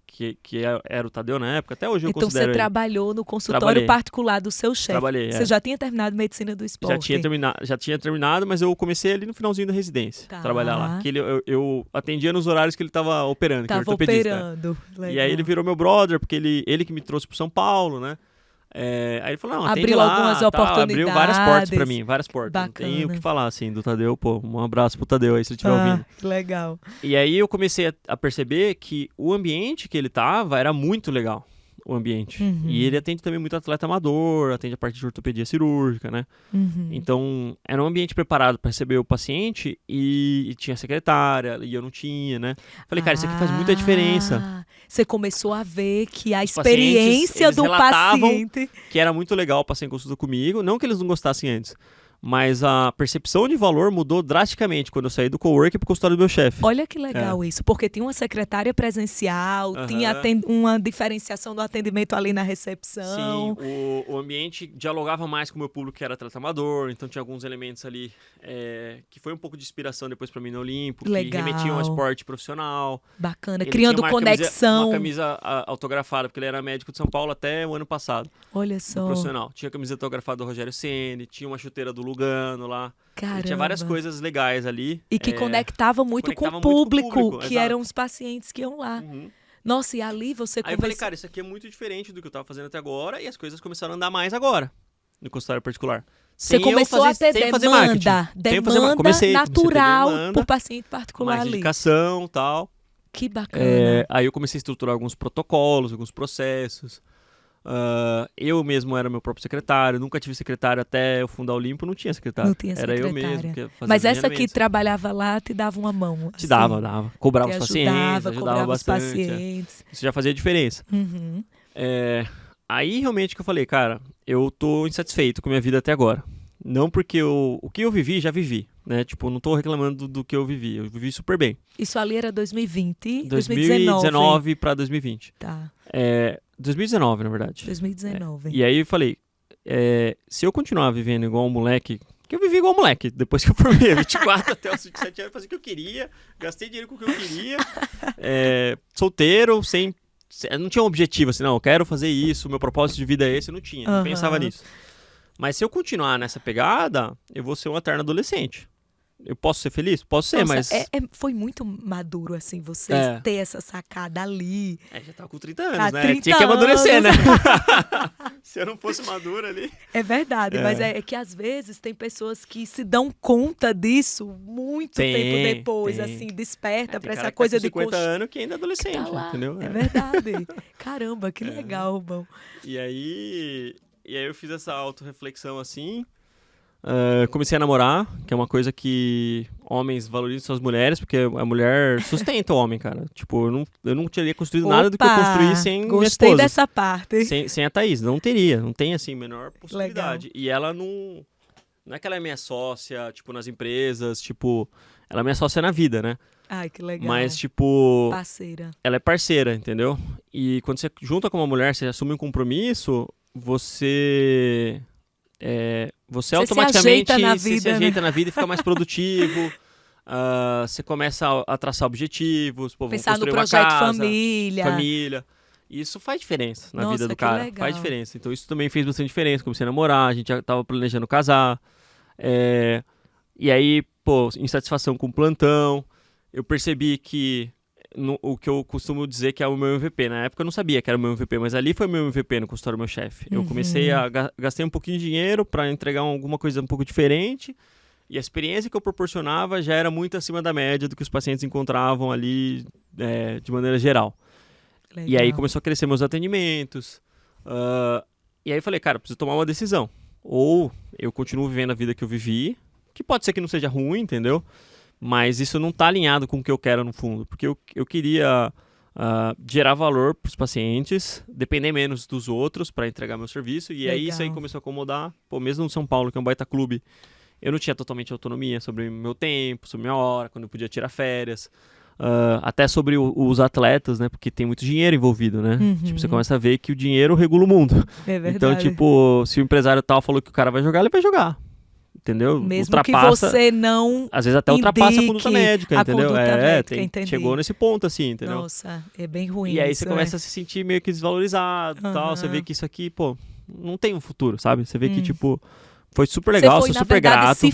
era o Tadeu na época, até hoje eu considero. Então você trabalhou no consultório particular do seu chefe. Trabalhei, Você já tinha terminado medicina do esporte? Já tinha terminado, mas eu comecei ali no finalzinho da residência, trabalhar lá. Que eu atendia nos horários que ele estava operando, que era ortopedista. Operando. Legal. E aí ele virou meu brother, porque ele que me trouxe pro São Paulo, né? Aí ele falou, não, abriu algumas oportunidades. Abriu várias portas pra mim, várias portas. Bacana. Não tenho o que falar, assim, do Tadeu, pô, um abraço pro Tadeu aí, se ele estiver ouvindo. Legal. E aí eu comecei a perceber que o ambiente que ele tava era muito legal, o ambiente. E ele atende também muito atleta amador, atende a parte de ortopedia cirúrgica, né? Então, era um ambiente preparado para receber o paciente e tinha secretária, e eu não tinha, né? Falei, cara, isso aqui faz muita diferença. Você começou a ver que a experiência do paciente... que era muito legal passar em consulta comigo, não que eles não gostassem antes, mas a percepção de valor mudou drasticamente quando eu saí do coworking pro consultório do meu chefe. Olha que legal isso, porque tinha uma secretária presencial, tinha uma diferenciação do atendimento ali na recepção. Sim, o ambiente dialogava mais com o meu público que era atleta amador, então tinha alguns elementos ali que foi um pouco de inspiração depois para mim no Olimpo, que remetiam ao esporte profissional. Bacana, criando conexão. Uma camisa autografada, porque ele era médico de São Paulo até o ano passado. Olha só. Profissional. Tinha a camisa autografada do Rogério Ceni, tinha uma chuteira do Lugano lá. Caramba. Tinha várias coisas legais ali. E que conectava muito com o público, que eram os pacientes que iam lá. Nossa, e ali você Aí eu falei, cara, isso aqui é muito diferente do que eu tava fazendo até agora, e as coisas começaram a andar mais agora, no consultório particular. Você começou a ter demanda natural por paciente particular mais ali. Indicação e tal. Que bacana. Aí eu comecei a estruturar alguns protocolos, alguns processos. Eu mesmo era meu próprio secretário, nunca tive secretário até eu fundar o Olimpo, não tinha secretário. Não tinha secretária. Era eu mesmo que fazia. Mas essa que trabalhava lá te dava uma mão? Te dava. Cobrava os pacientes, ajudava bastante. Os pacientes. Isso já fazia diferença. Aí realmente que eu falei, cara, eu tô insatisfeito com a minha vida até agora. Não porque o que eu vivi, já vivi, né? Tipo, não tô reclamando do que eu vivi. Eu vivi super bem. Isso ali era 2020? 2019 para 2020. Tá. 2019, na verdade. 2019. E aí eu falei, se eu continuar vivendo igual um moleque, que eu vivi igual um moleque, depois que eu formei 24 até os 27 anos, fazia o que eu queria, gastei dinheiro com o que eu queria, solteiro, não tinha um objetivo, assim, não, eu quero fazer isso, meu propósito de vida é esse, eu não tinha, não pensava nisso. Mas se eu continuar nessa pegada, eu vou ser um eterno adolescente. Eu posso ser feliz? Posso ser, mas... Foi muito maduro, assim, você ter essa sacada ali. Já tava com 30 anos, né? Tinha que amadurecer, né? Se eu não fosse maduro ali... É verdade, mas é que às vezes tem pessoas que se dão conta disso muito tempo depois, assim, desperta pra essa coisa de... 50 anos que ainda é adolescente, entendeu? É verdade. Caramba, que legal, Rubão. E aí eu fiz essa autorreflexão, assim... comecei a namorar, que é uma coisa que homens valorizam suas mulheres, porque a mulher sustenta o homem, cara. Tipo, eu não teria construído nada do que eu construí sem minha esposa. Gostei dessa parte. Sem a Thaís, não tem assim, menor possibilidade. Legal. E ela não é que ela é minha sócia, tipo, nas empresas, tipo, ela é minha sócia na vida, né? Ai, que legal. Mas, tipo... Parceira. Ela é parceira, entendeu? E quando você junta com uma mulher, você assume um compromisso, você automaticamente se ajeita na vida e fica mais produtivo. Você começa a traçar objetivos, pensar no projeto uma casa, família. Isso faz diferença na vida do cara. Legal. Faz diferença. Então isso também fez bastante diferença. Comecei a namorar, a gente já estava planejando casar. E aí, insatisfação com o plantão. Eu percebi que o que eu costumo dizer que é o meu MVP. Na época eu não sabia que era o meu MVP, mas ali foi o meu MVP no consultório do meu chefe. Eu comecei gastei um pouquinho de dinheiro para entregar alguma coisa um pouco diferente. E a experiência que eu proporcionava já era muito acima da média do que os pacientes encontravam ali de maneira geral. Legal. E aí começou a crescer meus atendimentos. E aí eu falei, cara, preciso tomar uma decisão. Ou eu continuo vivendo a vida que eu vivi, que pode ser que não seja ruim, entendeu? Mas isso não está alinhado com o que eu quero no fundo. Porque eu queria gerar valor para os pacientes, depender menos dos outros para entregar meu serviço. E aí isso aí começou a acomodar. Pô, mesmo no São Paulo, que é um baita clube, eu não tinha totalmente autonomia sobre meu tempo, sobre minha hora, quando eu podia tirar férias. Até sobre os atletas, né? Porque tem muito dinheiro envolvido, né? Tipo, você começa a ver que o dinheiro regula o mundo. É verdade. Então, tipo, se o empresário tal falou que o cara vai jogar, ele vai jogar. Entendeu? Mesmo que você não às vezes até ultrapassa a conduta médica, entendeu? Entendi. Chegou nesse ponto, assim, entendeu? Nossa, é bem ruim. E aí isso, você começa a se sentir meio que desvalorizado e tal. Você vê que isso aqui, pô, não tem um futuro, sabe? Você vê que, tipo, foi super legal, sou super grato. Você vai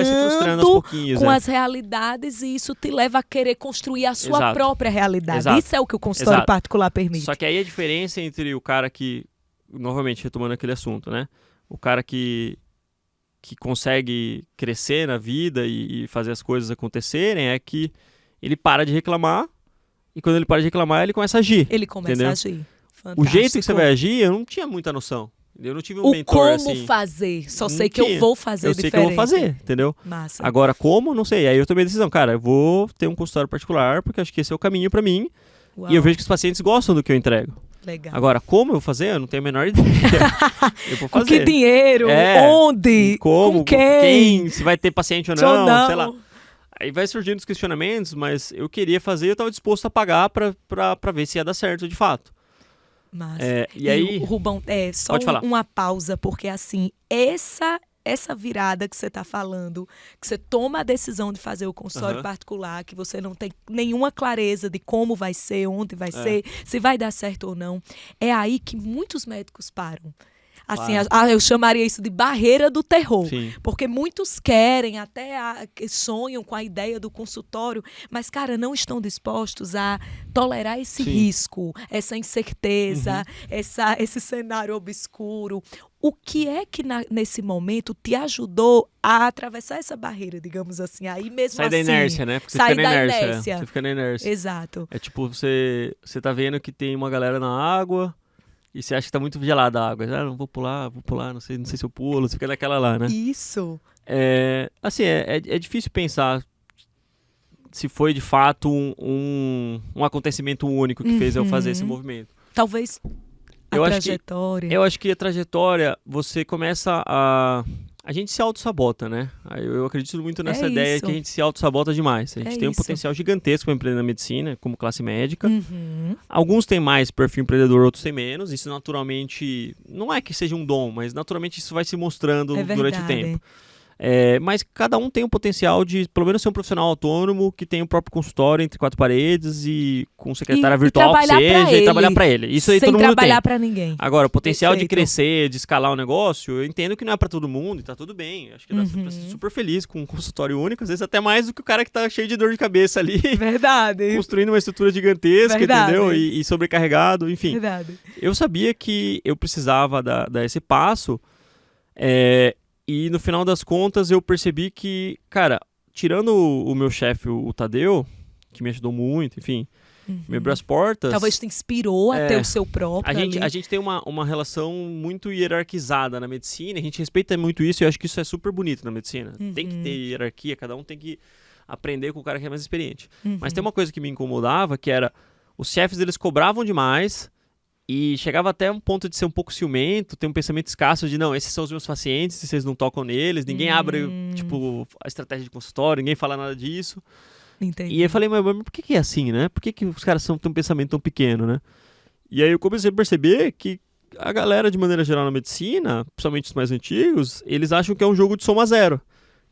se frustrando aos pouquinhos, com as realidades, e isso te leva a querer construir a sua própria realidade. Exato. Isso é o que o consultório particular permite. Só que aí a diferença entre o cara que, novamente retomando aquele assunto, né? O cara que consegue crescer na vida e fazer as coisas acontecerem é que ele para de reclamar, e quando ele para de reclamar, ele começa a agir. Ele começa a agir. Fantástico. O jeito que você vai agir, eu não tinha muita noção. Eu não tive um mentor assim. Como fazer? Só sei que eu vou fazer diferente. Eu sei que eu vou fazer, entendeu? Massa. Agora, como? Não sei. Aí eu tomei a decisão, cara, eu vou ter um consultório particular, porque acho que esse é o caminho pra mim. Uau. E eu vejo que os pacientes gostam do que eu entrego. Legal. Agora, como eu vou fazer? Eu não tenho a menor ideia. Eu vou fazer. Com que dinheiro? Onde? Como? Com quem? Se vai ter paciente ou não, sei lá. Aí vai surgindo os questionamentos, mas eu queria fazer, eu estava disposto a pagar pra ver se ia dar certo de fato. Mas, e aí, Rubão, só uma pausa, porque assim, essa virada que você está falando, que você toma a decisão de fazer o consultório particular, que você não tem nenhuma clareza de como vai ser, onde vai ser, se vai dar certo ou não, é aí que muitos médicos param. Assim, eu chamaria isso de barreira do terror. Sim. Porque muitos querem, até sonham com a ideia do consultório, mas, cara, não estão dispostos a tolerar esse risco, essa incerteza, esse cenário obscuro. O que é que nesse momento te ajudou a atravessar essa barreira, digamos assim? Aí mesmo sai da inércia, né? Porque você fica na inércia. Você fica na inércia. Exato. É tipo, você tá vendo que tem uma galera na água, e você acha que tá muito gelada a água. Não vou pular, não sei se eu pulo. Você fica naquela lá, né? Isso. Assim, é difícil pensar se foi de fato um acontecimento único que fez eu fazer esse movimento. Talvez a trajetória. Eu acho que a trajetória, você começa a gente se auto-sabota, né? Eu acredito muito nessa ideia que a gente se auto-sabota demais. A gente tem um potencial gigantesco para empreender na medicina, como classe médica. Alguns têm mais perfil empreendedor, outros têm menos. Isso naturalmente, não é que seja um dom, mas naturalmente isso vai se mostrando durante o tempo. Mas cada um tem o potencial de, pelo menos, ser um profissional autônomo que tem o próprio consultório entre quatro paredes e com secretária virtual que seja e trabalhar para ele. Isso aí todo mundo tem. Sem trabalhar para ninguém. Agora, o potencial de crescer, de escalar o negócio, eu entendo que não é para todo mundo e tá tudo bem. Acho que dá pra ser super feliz com um consultório único, às vezes até mais do que o cara que tá cheio de dor de cabeça ali. Verdade. Construindo uma estrutura gigantesca, entendeu? E sobrecarregado, enfim. Verdade. Eu sabia que eu precisava dar esse passo, e no final das contas eu percebi que, cara, tirando o meu chefe, o Tadeu, que me ajudou muito, enfim, me abriu as portas. Talvez te inspirou a ter o seu próprio. A gente tem uma relação muito hierarquizada na medicina, a gente respeita muito isso e eu acho que isso é super bonito na medicina. Tem que ter hierarquia, cada um tem que aprender com o cara que é mais experiente. Mas tem uma coisa que me incomodava, que era, os chefes eles cobravam demais. E chegava até um ponto de ser um pouco ciumento, ter um pensamento escasso de, não, esses são os meus pacientes, vocês não tocam neles, ninguém abre, tipo, a estratégia de consultório, ninguém fala nada disso. Entendi. E eu falei, mas por que é assim, né? Por que os caras têm um pensamento tão pequeno, né? E aí eu comecei a perceber que a galera, de maneira geral, na medicina, principalmente os mais antigos, eles acham que é um jogo de soma zero.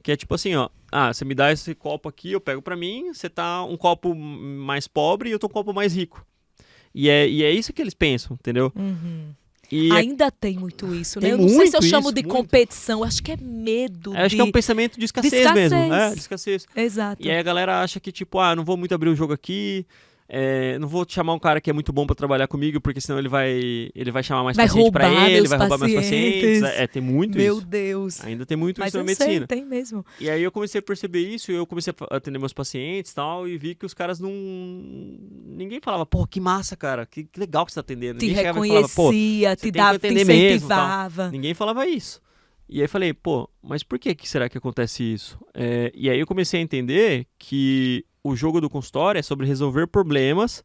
Que é tipo assim, ó, você me dá esse copo aqui, eu pego pra mim, você tá um copo mais pobre e eu tô um copo mais rico. E é isso que eles pensam, entendeu? E ainda tem muito isso, né? Eu não sei se eu chamo de competição, acho que é medo. Acho que é um pensamento de escassez mesmo. De escassez. Exato. E aí a galera acha que, tipo, não vou muito abrir o jogo aqui, Não vou chamar um cara que é muito bom para trabalhar comigo, porque senão ele vai chamar mais vai paciente para ele, vai roubar roubar meus pacientes. Tem muito Meu isso. Deus. Ainda tem muito Mas isso na eu medicina. sei, tem mesmo. E aí eu comecei a perceber isso, e eu comecei a atender meus pacientes e tal, e vi que os caras não... Ninguém falava, pô, que massa, cara, que legal que você tá atendendo. Te Ninguém chegava e falava, pô, reconhecia, te dava, te mesmo, incentivava. Ninguém falava isso. E aí falei, pô, mas por que será que acontece isso? E aí eu comecei a entender que o jogo do consultório é sobre resolver problemas,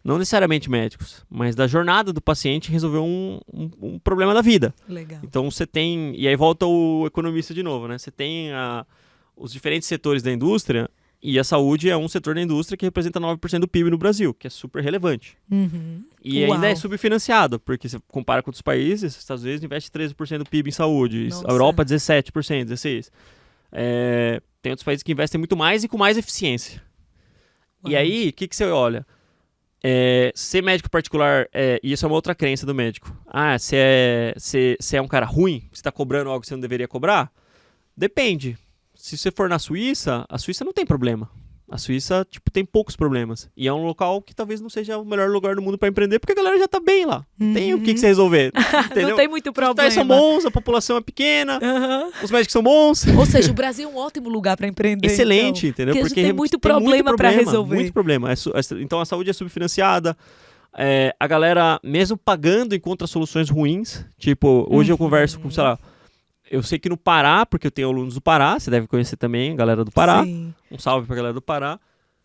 não necessariamente médicos, mas da jornada do paciente resolver um problema da vida. Legal. Então você tem... E aí volta o economista de novo, né? Você tem os diferentes setores da indústria, e a saúde é um setor da indústria que representa 9% do PIB no Brasil, que é super relevante. Uhum. E ainda é subfinanciado, porque você compara com outros países, os Estados Unidos investe 13% do PIB em saúde, Nossa. a Europa 17%, 16%. Tem outros países que investem muito mais e com mais eficiência. E aí, o que você olha? Ser médico particular, e isso é uma outra crença do médico. Você é um cara ruim? Você está cobrando algo que você não deveria cobrar? Depende. Se você for na Suíça, a Suíça não tem problema. A Suíça, tem poucos problemas. E é um local que talvez não seja o melhor lugar do mundo para empreender, porque a galera já tá bem lá. Não tem o que você resolver. Entendeu? Não tem muito problema. Os hospitais são bons, a população é pequena, os médicos são bons. Ou seja, o Brasil é um ótimo lugar para empreender. Excelente, entendeu? Porque tem muito problema para resolver. Muito problema. Então a saúde é subfinanciada. A galera, mesmo pagando, encontra soluções ruins. Hoje eu converso com, sei lá, eu sei que no Pará, porque eu tenho alunos do Pará, você deve conhecer também a galera do Pará. Sim. Um salve pra galera do Pará.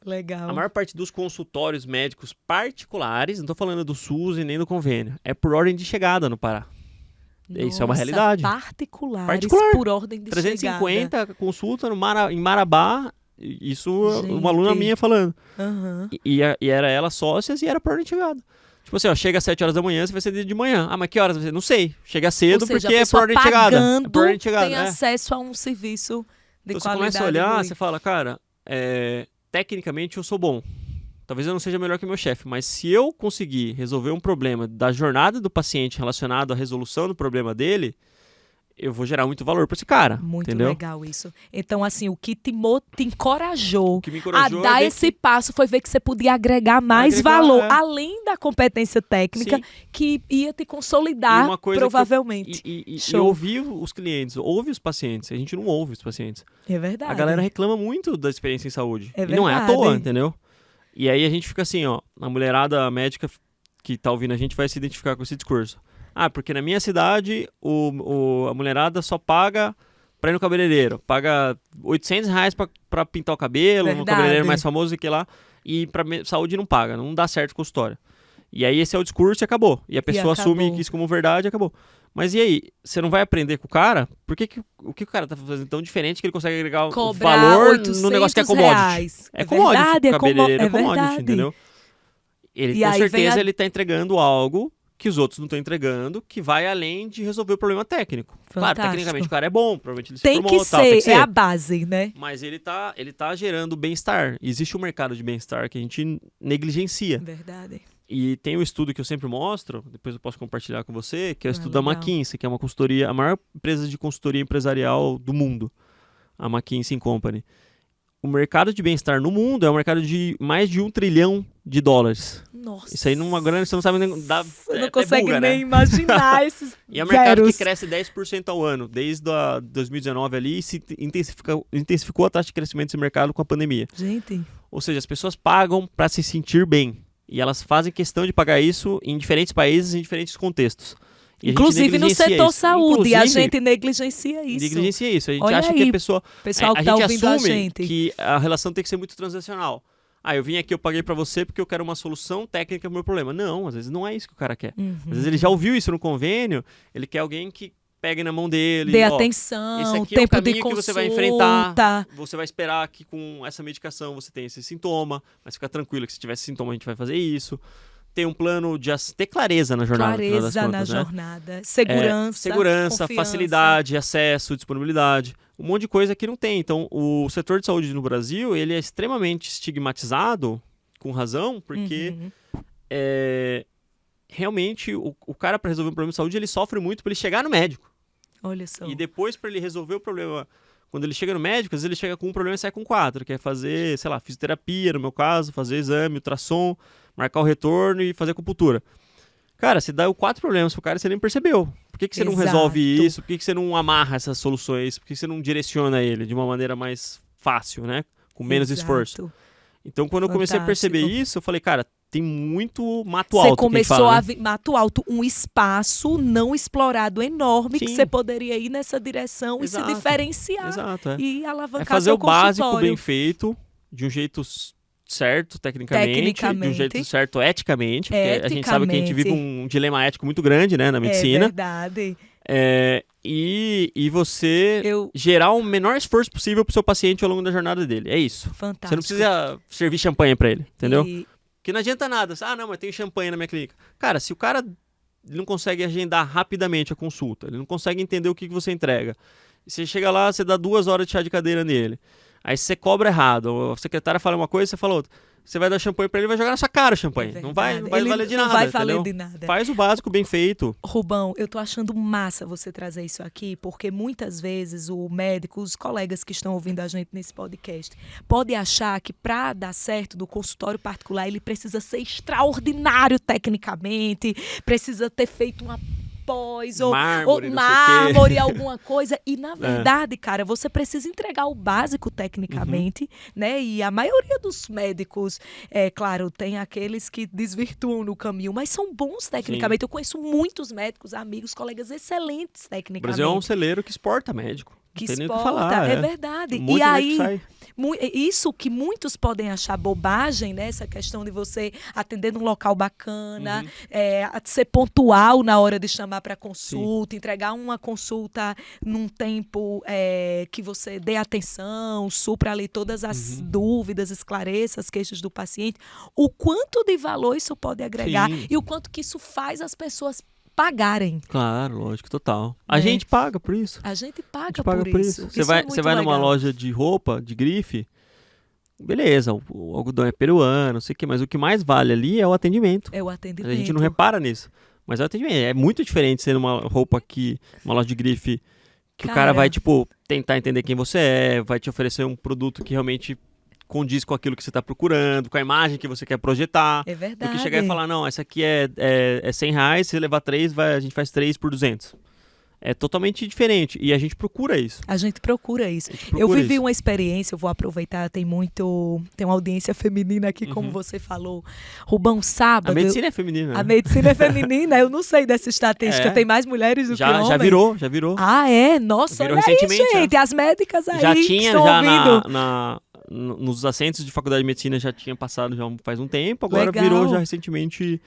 Legal. A maior parte dos consultórios médicos particulares, não tô falando do SUS e nem do convênio, é por ordem de chegada no Pará. Isso é uma realidade. Particular. Por ordem de 350 chegada. consulta em Marabá, isso. Gente. Uma aluna minha falando. Uhum. E era ela sócias e era por ordem de chegada. Chega às 7 horas da manhã, você vai ser de manhã. Mas que horas? Não sei. Chega cedo. Ou seja, porque é por ordem de chegada. É por ordem de chegada. Tem acesso a um serviço de então, qualidade. Você começa a olhar, você fala, cara, tecnicamente eu sou bom. Talvez eu não seja melhor que meu chefe, mas se eu conseguir resolver um problema da jornada do paciente relacionado à resolução do problema dele, eu vou gerar muito valor para esse cara. Muito entendeu? Legal isso. Então, assim, o que te encorajou, me encorajou a dar esse passo foi ver que você podia agregar mais valor, além da competência técnica, sim, que ia te consolidar, provavelmente. E ouvir os clientes, ouve os pacientes. A gente não ouve os pacientes. É verdade. A galera reclama muito da experiência em saúde. É verdade. E não é à toa, entendeu? E aí a gente fica assim, ó, a mulherada médica que tá ouvindo a gente vai se identificar com esse discurso. Porque na minha cidade a mulherada só paga pra ir no cabeleireiro. Paga R$800 pra pintar o cabelo, verdade, no cabeleireiro mais famoso que lá. E pra saúde não paga, não dá certo com a história. E aí esse é o discurso e acabou. E a pessoa assume isso como verdade e acabou. Mas e aí? Você não vai aprender com o cara? O que o cara tá fazendo tão diferente que ele consegue agregar valor no negócio que é commodity? É commodity. Verdade, o cabeleireiro é commodity, verdade. Entendeu? Ele com certeza ele tá entregando algo que os outros não estão entregando, que vai além de resolver o problema técnico. Fantástico. Claro, tecnicamente o cara é bom, provavelmente ele se tem formou, tem que ser, é a base, né? Mas ele tá gerando bem-estar. Existe um mercado de bem-estar que a gente negligencia. Verdade. E tem um estudo que eu sempre mostro, depois eu posso compartilhar com você, que é o estudo da McKinsey, que é uma consultoria, a maior empresa de consultoria empresarial do mundo, a McKinsey Company. O mercado de bem-estar no mundo é um mercado de mais de $1 trilhão. Nossa. Isso aí numa grana você não sabe nem... Você não consegue nem imaginar esses E é um mercado que cresce 10% ao ano, desde 2019 ali, e se intensificou a taxa de crescimento desse mercado com a pandemia. Gente. Ou seja, as pessoas pagam para se sentir bem. E elas fazem questão de pagar isso em diferentes países, em diferentes contextos. E inclusive no setor saúde, a gente negligencia isso. Negligencia isso. A gente Olha acha aí, que a pessoa... pessoal que a tá gente ouvindo assume a gente. que a relação tem que ser muito transacional. Eu vim aqui, eu paguei pra você porque eu quero uma solução técnica pro meu problema. Não, às vezes não é isso que o cara quer. Às vezes ele já ouviu isso no convênio, ele quer alguém que pegue na mão dele. Dê atenção, esse aqui tempo é o caminho de que consulta. você vai enfrentar. Você vai esperar que com essa medicação você tenha esse sintoma, mas fica tranquilo que se tiver esse sintoma a gente vai fazer isso. Ter um plano de ter clareza na jornada. Clareza na jornada. Segurança, facilidade, acesso, disponibilidade. Um monte de coisa que não tem. Então, o setor de saúde no Brasil, ele é extremamente estigmatizado, com razão, porque realmente o cara, para resolver um problema de saúde, ele sofre muito para ele chegar no médico. Olha só. E depois, para ele resolver o problema quando ele chega no médico, às vezes ele chega com um problema e sai com 4, que é fazer, sei lá, fisioterapia, no meu caso, fazer exame, ultrassom, marcar o retorno e fazer acupuntura. Cara, você dá 4 problemas pro cara e você nem percebeu. Por que você não resolve isso? Por que você não amarra essas soluções? Por que você não direciona ele de uma maneira mais fácil, né? Com menos esforço. Então, quando eu comecei a perceber isso, eu falei, cara, tem muito mato alto. Você começou fala, a ver mato alto, um espaço não explorado enorme, que você poderia ir nessa direção e se diferenciar e alavancar fazer seu o básico consultório. bem feito, de um jeito certo tecnicamente, de um jeito certo eticamente, porque a gente sabe que a gente vive um dilema ético muito grande, né, na medicina. É verdade. E você gerar o menor esforço possível pro seu paciente ao longo da jornada dele. É isso. Fantástico. Você não precisa servir champanhe para ele, entendeu? Porque não adianta nada. Não, mas tem champanhe na minha clínica. Cara, se o cara não consegue agendar rapidamente a consulta, ele não consegue entender o que você entrega, você chega lá, você dá 2 horas de chá de cadeira nele, aí você cobra errado, a secretária fala uma coisa, você fala outra. Você vai dar champanhe pra ele e vai jogar na sua cara o champanhe. Não vai valer de nada. Não vai valer de nada. Faz o básico bem feito. Rubão, eu tô achando massa você trazer isso aqui, porque muitas vezes o médico, os colegas que estão ouvindo a gente nesse podcast, pode achar que para dar certo do consultório particular, ele precisa ser extraordinário tecnicamente, precisa ter feito uma pós ou mármore, alguma coisa. E, na verdade, cara, você precisa entregar o básico tecnicamente, né? E a maioria dos médicos, claro, tem aqueles que desvirtuam no caminho, mas são bons tecnicamente. Eu conheço muitos médicos, amigos, colegas excelentes tecnicamente. O Brasil é um celeiro que exporta médico. Que exporta, é verdade. Muito e aí, sai. Isso que muitos podem achar bobagem, né? Essa questão de você atender num local bacana, ser pontual na hora de chamar para consulta, entregar uma consulta num tempo que você dê atenção, supra ali todas as dúvidas, esclareça as queixas do paciente. O quanto de valor isso pode agregar e o quanto que isso faz as pessoas pagarem. Claro, lógico, total. A gente paga por isso. A gente paga por isso. Você vai numa loja de roupa, de grife, beleza, o algodão é peruano, não sei o quê, mas o que mais vale ali é o atendimento. É o atendimento. A gente não repara nisso. Mas é o atendimento. É muito diferente ser numa roupa aqui, uma loja de grife, que o cara vai, tentar entender quem você é, vai te oferecer um produto que realmente condiz com aquilo que você está procurando, com a imagem que você quer projetar. É verdade. Do que chegar e falar, não, essa aqui é R$100, se você levar 3, a gente faz 3 por 200. É totalmente diferente. E a gente procura isso. Eu vivi uma experiência, eu vou aproveitar, tem uma audiência feminina aqui, como você falou. Rubão, sábado... A medicina é feminina. A medicina é feminina, eu não sei dessa estatística. Tem mais mulheres do que homens. Já virou. Ah, é? Nossa, olha aí, gente. As médicas aí já tinha, estão ouvindo. Nos assentos de faculdade de medicina já tinha passado já faz um tempo, agora virou já recentemente,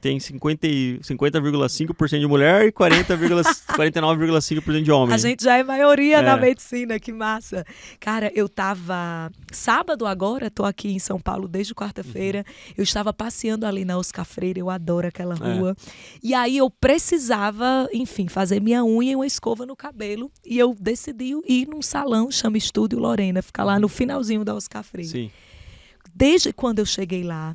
tem 50,5% de mulher e 49,5% de homem. A gente já é maioria na medicina, que massa. Cara, eu tava sábado agora, tô aqui em São Paulo desde quarta-feira, eu estava passeando ali na Oscar Freire, eu adoro aquela rua, e aí eu precisava, enfim, fazer minha unha e uma escova no cabelo, e eu decidi ir num salão, chama Estúdio Lorena, fica lá no finalzinho da Oscar Freire. Sim. Desde quando eu cheguei lá,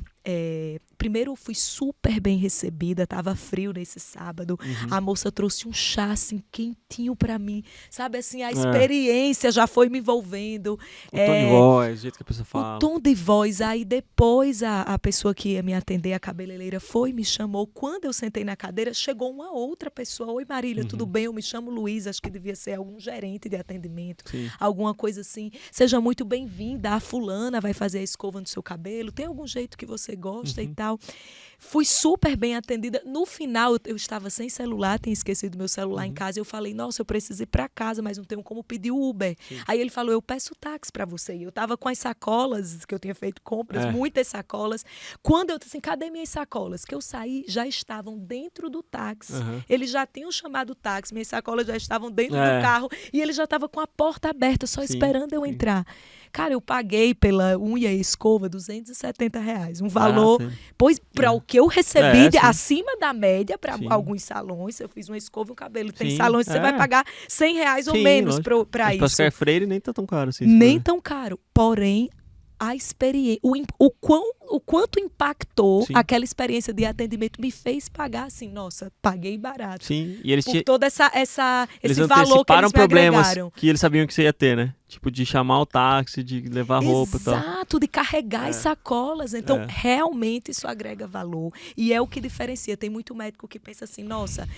primeiro eu fui super bem recebida, tava frio nesse sábado, a moça trouxe um chá assim quentinho pra mim, sabe assim, a experiência já foi me envolvendo. O tom de voz, o jeito que a pessoa fala. O tom de voz, aí depois a pessoa que ia me atender, a cabeleireira, me chamou, quando eu sentei na cadeira, chegou uma outra pessoa, oi Marília, tudo bem? Eu me chamo Luiz, acho que devia ser algum gerente de atendimento, alguma coisa assim, seja muito bem-vinda, a fulana vai fazer a escova no seu cabelo, tem algum jeito que você gosta e tal. Fui super bem atendida. No final, eu estava sem celular, tinha esquecido meu celular em casa. Eu falei, nossa, eu preciso ir para casa, mas não tenho como pedir Uber. Aí ele falou, eu peço táxi para você. E eu estava com as sacolas, que eu tinha feito compras, muitas sacolas. Quando eu disse assim, cadê minhas sacolas? Que eu saí, já estavam dentro do táxi. Eles já tinham chamado o táxi, minhas sacolas já estavam dentro do carro. E ele já estava com a porta aberta, só esperando eu entrar. Cara, eu paguei pela unha e escova R$270. Um valor, pois para o que eu recebi acima da média para alguns salões, eu fiz uma escova e um cabelo. Tem salões que você vai pagar R$100 ou menos para isso. Para Freire nem tá tão caro assim. Nem tão caro. Porém, a experiência, o quão o quanto impactou Sim. aquela experiência de atendimento, me fez pagar assim, nossa, paguei barato. Sim, e eles Por todo esse eles valor que eles me problemas agregaram. que eles sabiam que você ia ter, né? Tipo, de chamar o táxi, de levar roupa e tal. Exato, de carregar as sacolas. Então, realmente isso agrega valor. E é o que diferencia. Tem muito médico que pensa assim, nossa,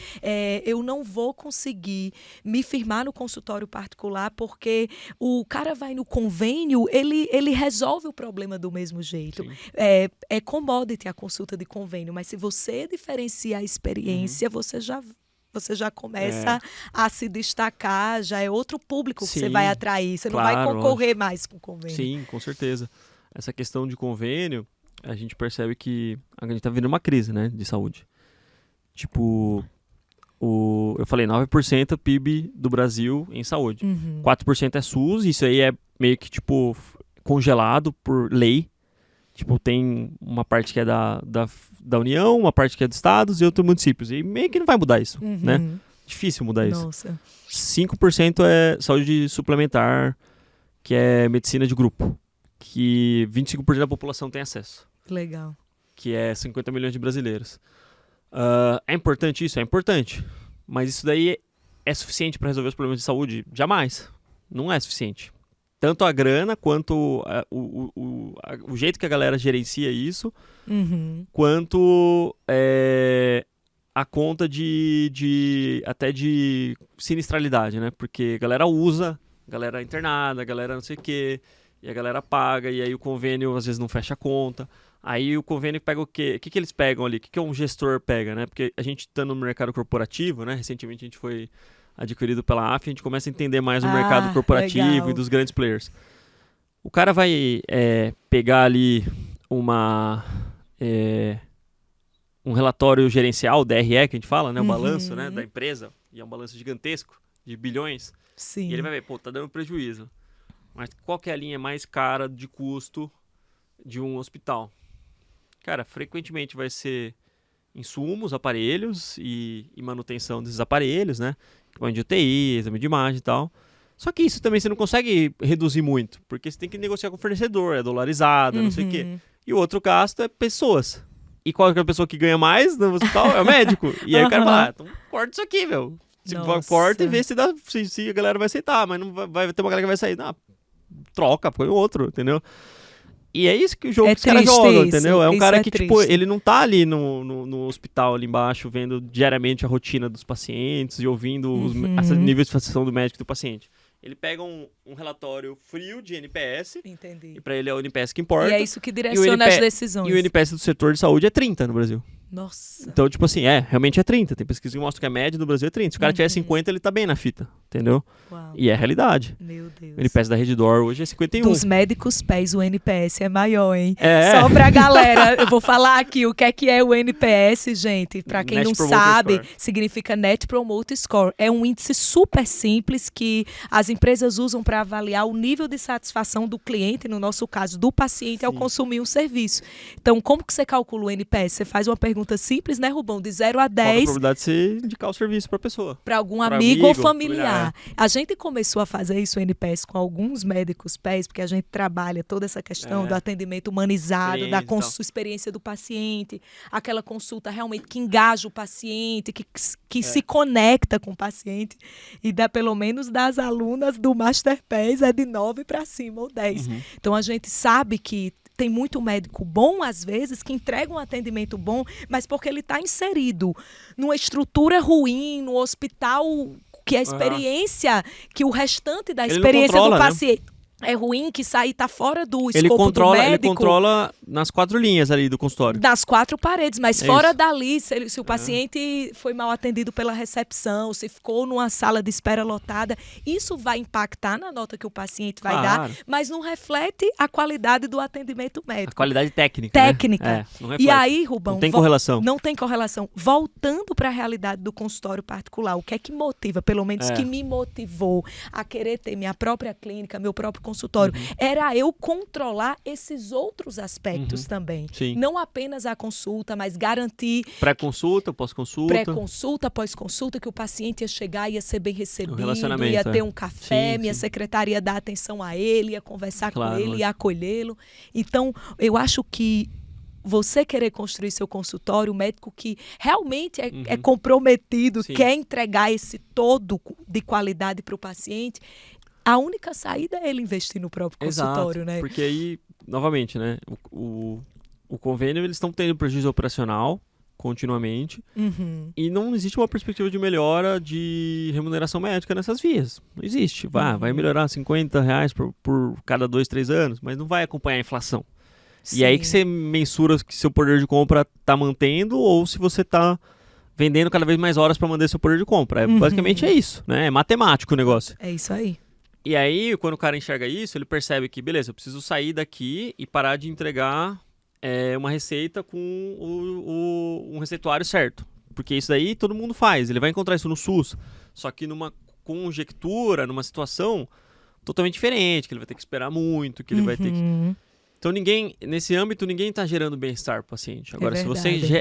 eu não vou conseguir me firmar no consultório particular porque o cara vai no convênio, ele resolve o problema do mesmo jeito. É commodity a consulta de convênio, mas se você diferencia a experiência, você já começa a se destacar, já é outro público que você vai atrair. Você não vai concorrer mais com convênio. Sim, com certeza. Essa questão de convênio, a gente percebe que a gente está vivendo uma crise, né, de saúde. Tipo, eu falei 9% PIB do Brasil em saúde. 4% é SUS, isso aí é meio que tipo congelado por lei. Tipo, tem uma parte que é da União, uma parte que é dos estados e outros municípios. E meio que não vai mudar isso, né? Difícil mudar isso. Nossa. 5% é saúde suplementar, que é medicina de grupo. Que 25% da população tem acesso. Legal. Que é 50 milhões de brasileiros. É importante isso? É importante. Mas isso daí é suficiente para resolver os problemas de saúde? Jamais. Não é suficiente. Tanto a grana, quanto o jeito que a galera gerencia isso, quanto a conta até de sinistralidade, né? Porque a galera usa, a galera é internada, a galera não sei o quê, e a galera paga, e aí o convênio às vezes não fecha a conta. Aí o convênio pega o quê? O que eles pegam ali? O que um gestor pega, né? Porque a gente está no mercado corporativo, né? Recentemente a gente foi adquirido pela AF, a gente começa a entender mais o mercado corporativo legal. E dos grandes players. O cara vai pegar ali um relatório gerencial, DRE, que a gente fala, né? O balanço, né, da empresa, e é um balanço gigantesco, de bilhões. Sim. E ele vai ver, tá dando prejuízo. Mas qual que é a linha mais cara de custo de um hospital? Cara, frequentemente vai ser insumos, aparelhos e manutenção desses aparelhos, né? Equipamento de UTI, exame de imagem e tal. Só que isso também você não consegue reduzir muito, porque você tem que negociar com o fornecedor, é dolarizado, não sei o quê. E o outro gasto é pessoas. E qual é a pessoa que ganha mais no hospital? É o médico. E aí o cara fala, então corta isso aqui, meu. Corta e vê se a galera vai aceitar, mas não vai ter uma galera que vai sair. Não, troca, põe outro, entendeu? E é isso que o jogo que os caras jogam, entendeu? É um cara que, tipo, ele não tá ali no hospital ali embaixo, vendo diariamente a rotina dos pacientes e ouvindo os níveis de satisfação do médico e do paciente. Ele pega um relatório frio de NPS. Entendi. E pra ele é o NPS que importa. E é isso que direciona as decisões. E o NPS do setor de saúde é 30 no Brasil. Nossa. Então, tipo assim, realmente é 30. Tem pesquisa que mostra que a média do Brasil é 30. Se o cara tiver 50, ele tá bem na fita, entendeu? Uau. E é a realidade. Meu Deus. O NPS da Redditor hoje é 51. Dos médicos pés, o NPS é maior, hein? Só pra galera, eu vou falar aqui o que é o NPS, gente. Pra quem não sabe, significa Net Promoter Score. É um índice super simples que as empresas usam para avaliar o nível de satisfação do cliente, no nosso caso, do paciente, ao consumir um serviço. Então, como que você calcula o NPS? Você faz uma pergunta simples, né, Rubão? De 0 a 10. Qual a probabilidade de você indicar o serviço para a pessoa? Para algum amigo ou familiar. A gente começou a fazer isso, o NPS, com alguns médicos pés, porque a gente trabalha toda essa questão do atendimento humanizado, da experiência do paciente, aquela consulta realmente que engaja o paciente, que se conecta com o paciente. E pelo menos das alunas do Master Pés é de 9 para cima, ou 10. Então a gente sabe que tem muito médico bom, às vezes, que entrega um atendimento bom, mas porque ele está inserido numa estrutura ruim, no hospital, que a experiência, que o restante da experiência do paciente é ruim, que sair tá fora do escopo do médico. Ele controla nas 4 linhas ali do consultório. Das 4 paredes, mas fora dali, se o paciente foi mal atendido pela recepção, se ficou numa sala de espera lotada, isso vai impactar na nota que o paciente vai dar, mas não reflete a qualidade do atendimento médico. A qualidade técnica. Né? Não e aí, Rubão... Não tem correlação. Não tem correlação. Voltando para a realidade do consultório particular, o que é que motiva, pelo menos que me motivou a querer ter minha própria clínica, meu próprio consultório, era eu controlar esses outros aspectos também. Sim. Não apenas a consulta, mas garantir... Pré-consulta, pós-consulta. Pré-consulta, pós-consulta, que o paciente ia chegar, ia ser bem recebido, relacionamento, ia ter um café, minha sim. secretária ia dar atenção a ele, ia conversar com ele, ia acolhê-lo. Então, eu acho que você querer construir seu consultório, o médico que realmente é comprometido, Sim. quer entregar esse todo de qualidade para o paciente, a única saída é ele investir no próprio consultório, né? Porque aí, novamente, né, o convênio, eles estão tendo prejuízo operacional continuamente e não existe uma perspectiva de melhora de remuneração médica nessas vias. Não existe. Vai melhorar R$50 por cada 2, 3 anos, mas não vai acompanhar a inflação. Sim. E aí que você mensura que seu poder de compra está mantendo ou se você está vendendo cada vez mais horas para manter seu poder de compra. Basicamente é isso, né? É matemático o negócio. É isso aí. E aí, quando o cara enxerga isso, ele percebe que, beleza, eu preciso sair daqui e parar de entregar uma receita com um receituário certo. Porque isso daí todo mundo faz. Ele vai encontrar isso no SUS, só que numa conjectura, numa situação totalmente diferente, que ele vai ter que esperar muito, que ele vai ter que... Então, nesse âmbito, ninguém está gerando bem-estar para o paciente. Agora, se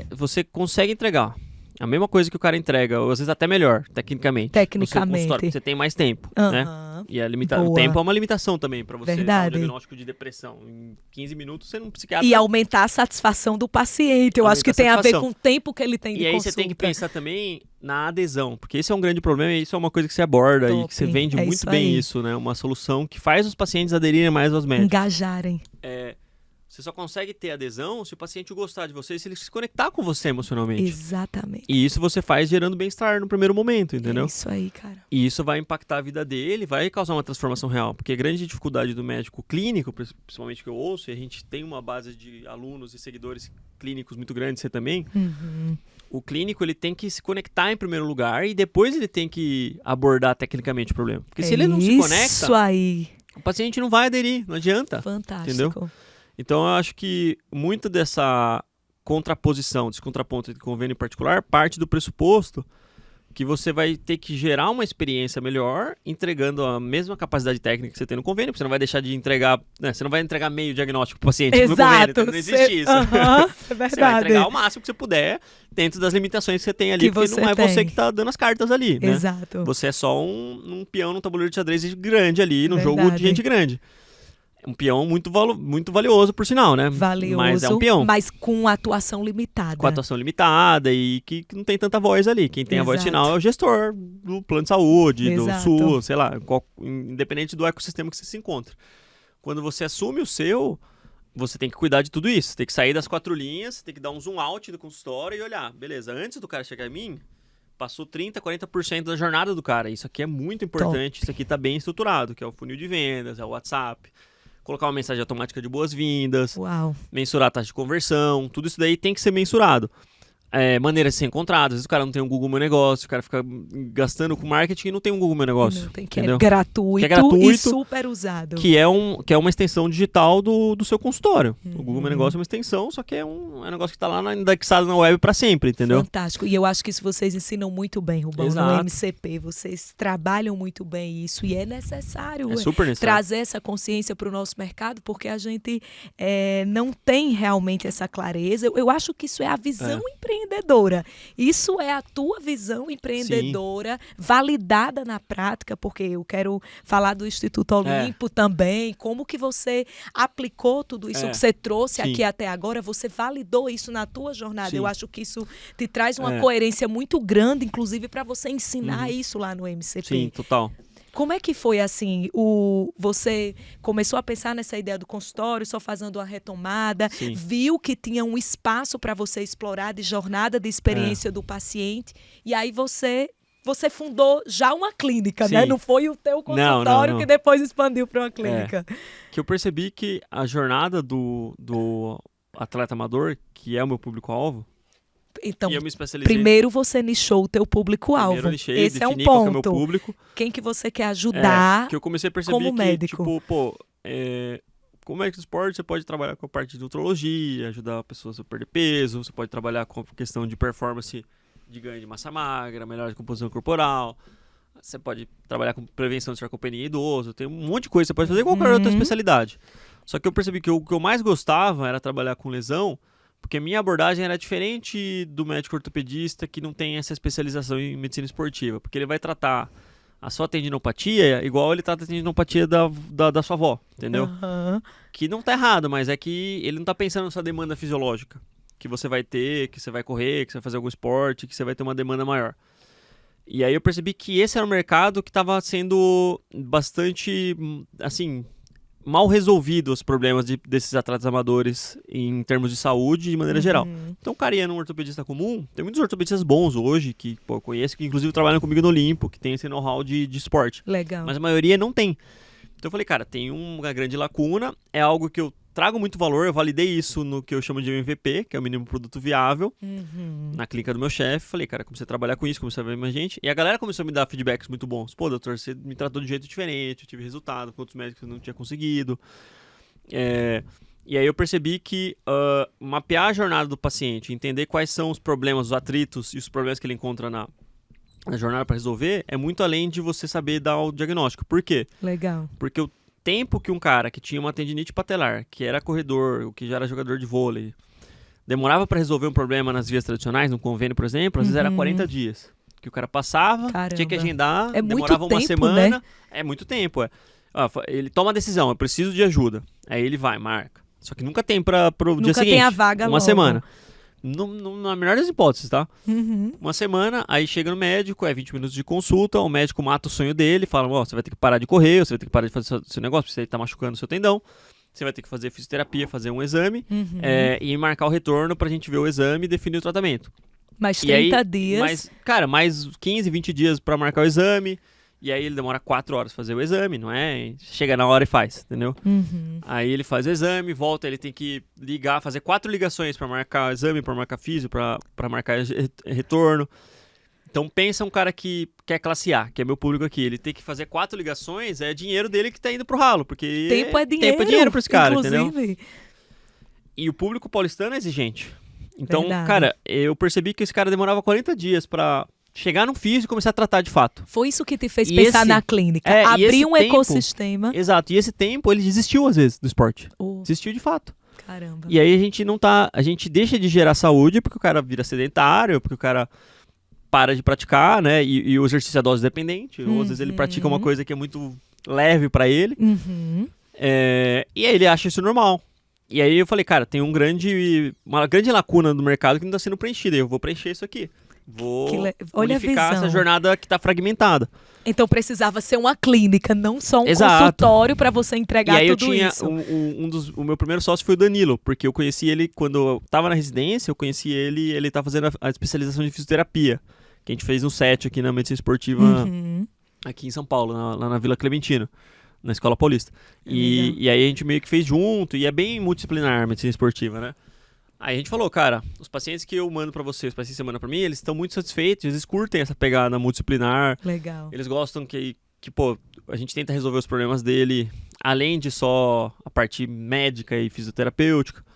você consegue entregar a mesma coisa que o cara entrega, ou às vezes até melhor, tecnicamente. Porque você tem mais tempo, né? E o tempo é uma limitação também para você dar um diagnóstico de depressão. Em 15 minutos, você não psiquiatra... E aumentar a satisfação do paciente. Eu acho que tem a ver com o tempo que ele tem de consulta. E aí você tem que pensar também na adesão, porque esse é um grande problema e isso é uma coisa que você aborda e que você vende muito bem isso, né? Uma solução que faz os pacientes aderirem mais aos médicos. Engajarem. Você só consegue ter adesão se o paciente gostar de você e se ele se conectar com você emocionalmente. Exatamente. E isso você faz gerando bem-estar no primeiro momento, entendeu? É isso aí, cara. E isso vai impactar a vida dele, vai causar uma transformação real. Porque a grande dificuldade do médico clínico, principalmente que eu ouço, e a gente tem uma base de alunos e seguidores clínicos muito grande, você também. O clínico, ele tem que se conectar em primeiro lugar e depois ele tem que abordar tecnicamente o problema. Porque se ele não se conecta, isso aí. O paciente não vai aderir, não adianta. Fantástico. Entendeu? Então, eu acho que muito dessa contraposição, desse contraponto entre convênio e particular, parte do pressuposto que você vai ter que gerar uma experiência melhor, entregando a mesma capacidade técnica que você tem no convênio, porque você não vai deixar de entregar, né? Você não vai entregar meio diagnóstico para o paciente no convênio, então não existe isso. É verdade. Você vai entregar o máximo que você puder, dentro das limitações que você tem ali, porque não é você que está dando as cartas ali, né? Exato. Você é só um peão num tabuleiro de xadrez grande ali, num jogo de gente grande. Um peão muito valioso, por sinal, né? Valioso, mas é um peão. Mas com atuação limitada. Com atuação limitada e que não tem tanta voz ali. Quem tem a voz final é o gestor do plano de saúde, do SUS, sei lá, independente do ecossistema que você se encontra. Quando você assume o seu, você tem que cuidar de tudo isso. Você tem que sair das 4 linhas, você tem que dar um zoom out do consultório e olhar. Beleza, antes do cara chegar em mim, passou 30%, 40% da jornada do cara. Isso aqui é muito importante, isso aqui está bem estruturado, que é o funil de vendas, é o WhatsApp. Colocar uma mensagem automática de boas-vindas, mensurar a taxa de conversão, tudo isso daí tem que ser mensurado. Maneiras de ser encontradas, às vezes o cara não tem um Google Meu Negócio, o cara fica gastando com marketing e não tem um Google Meu Negócio. Não tem, que é gratuito e super usado. Que é uma extensão digital do seu consultório. O Google Meu Negócio é uma extensão, só que é um negócio que está lá indexado na web para sempre, entendeu? Fantástico. E eu acho que isso vocês ensinam muito bem, Rubão, no MCP. Vocês trabalham muito bem isso e é necessário, super necessário trazer essa consciência para o nosso mercado, porque a gente não tem realmente essa clareza. Eu acho que isso é a visão empreendedora. Isso é a tua visão empreendedora, validada na prática, porque eu quero falar do Instituto Olimpo também, como que você aplicou tudo isso que você trouxe aqui até agora, você validou isso na tua jornada. Eu acho que isso te traz uma coerência muito grande, inclusive para você ensinar isso lá no MCP. Sim, total. Como é que foi assim? Você começou a pensar nessa ideia do consultório, só fazendo uma retomada, viu que tinha um espaço para você explorar de jornada de experiência do paciente, e aí você fundou já uma clínica, né? Não foi o teu consultório que depois expandiu para uma clínica. Que eu percebi que a jornada do atleta amador, que é o meu público-alvo, então, primeiro você nichou o teu público-alvo. Esse é um ponto. É o meu público. Quem que você quer ajudar que eu comecei a perceber como médico. Como médico de esporte, você pode trabalhar com a parte de nutrologia, ajudar a pessoa a perder peso, você pode trabalhar com a questão de performance de ganho de massa magra, melhora de composição corporal, você pode trabalhar com prevenção de sarcopenia em idoso, tem um monte de coisa, você pode fazer qualquer outra especialidade. Só que eu percebi que o que eu mais gostava era trabalhar com lesão, porque a minha abordagem era diferente do médico ortopedista que não tem essa especialização em medicina esportiva, porque ele vai tratar a sua tendinopatia é igual ele trata a tendinopatia da sua avó, entendeu? Aham. Que não tá errado, mas é que ele não tá pensando na sua demanda fisiológica. Que você vai ter, que você vai correr, que você vai fazer algum esporte, que você vai ter uma demanda maior. E aí eu percebi que esse era um mercado que estava sendo bastante, assim, mal resolvido os problemas desses atletas amadores em termos de saúde de maneira geral. Então o cara ia num ortopedista comum, tem muitos ortopedistas bons hoje, que pô, eu conheço, que inclusive trabalham comigo no Olimpo, que tem esse know-how de esporte. Legal. Mas a maioria não tem. Então eu falei, cara, tem uma grande lacuna, é algo que eu trago muito valor, eu validei isso no que eu chamo de MVP, que é o mínimo produto viável, na clínica do meu chefe. Falei, cara, comecei a trabalhar com isso, comecei a ver mais gente. E a galera começou a me dar feedbacks muito bons. Pô, doutor, você me tratou de um jeito diferente, eu tive resultado com outros médicos que eu não tinha conseguido. E aí eu percebi que mapear a jornada do paciente, entender quais são os problemas, os atritos e os problemas que ele encontra na jornada para resolver, é muito além de você saber dar o diagnóstico. Por quê? Legal. Porque o tempo que um cara que tinha uma tendinite patelar, que era corredor, ou que já era jogador de vôlei, demorava para resolver um problema nas vias tradicionais, no convênio, por exemplo, às vezes era 40 dias. Que o cara passava, Caramba. tinha que agendar, É muito demorava uma tempo, semana. né? É muito tempo, ele toma a decisão, eu preciso de ajuda. Aí ele vai, marca. Só que nunca tem pro dia seguinte. Nunca tem a vaga uma logo. semana. Na melhor das hipóteses, tá? Uma semana, aí chega no médico, 20 minutos de consulta, o médico mata o sonho dele, fala, você vai ter que parar de correr, você vai ter que parar de fazer seu negócio, porque você tá machucando o seu tendão, você vai ter que fazer fisioterapia, fazer um exame, e marcar o retorno pra gente ver o exame e definir o tratamento. Mais E 30 aí, dias. mais 15, 20 dias pra marcar o exame, e aí ele demora 4 horas pra fazer o exame, não é? Chega na hora e faz, entendeu? Aí ele faz o exame, volta, ele tem que ligar, fazer 4 ligações pra marcar o exame, pra marcar físio, pra marcar retorno. Então pensa um cara que quer classe A, que é meu público aqui, ele tem que fazer 4 ligações, é dinheiro dele que tá indo pro ralo, porque Tempo é dinheiro. tempo é dinheiro pra esse cara, inclusive. entendeu? E o público paulistano é exigente. Então, Verdade. cara, eu percebi que esse cara demorava 40 dias pra chegar no físico e começar a tratar de fato. Foi isso que te fez E pensar esse- na clínica. e Abrir esse um tempo- ecossistema. Exato, e esse tempo ele desistiu às vezes do esporte. Oh, Desistiu de fato. caramba. E aí a gente deixa de gerar saúde porque o cara vira sedentário, porque o cara para de praticar, né? E o exercício é dose dependente. Ou às vezes ele pratica uma coisa que é muito leve pra ele. E aí ele acha isso normal. E aí eu falei, cara, tem uma grande lacuna no mercado que não está sendo preenchida. Eu vou preencher isso aqui. Vou Olha a unificar visão. essa jornada que está fragmentada. Então precisava ser uma clínica, não só um Exato. consultório para você entregar E aí eu tudo tinha isso. o meu primeiro sócio foi o Danilo, porque eu conheci ele quando eu estava na residência, ele estava fazendo a especialização de fisioterapia, que a gente fez um set aqui na medicina esportiva aqui em São Paulo, lá na Vila Clementino, na Escola Paulista. E aí a gente meio que fez junto, e é bem multidisciplinar a medicina esportiva, né? Aí a gente falou, cara, os pacientes que eu mando pra você, os pacientes que você manda pra mim, eles estão muito satisfeitos, eles curtem essa pegada multidisciplinar. Legal. Eles gostam que pô, a gente tenta resolver os problemas dele, além de só a parte médica e fisioterapêutica.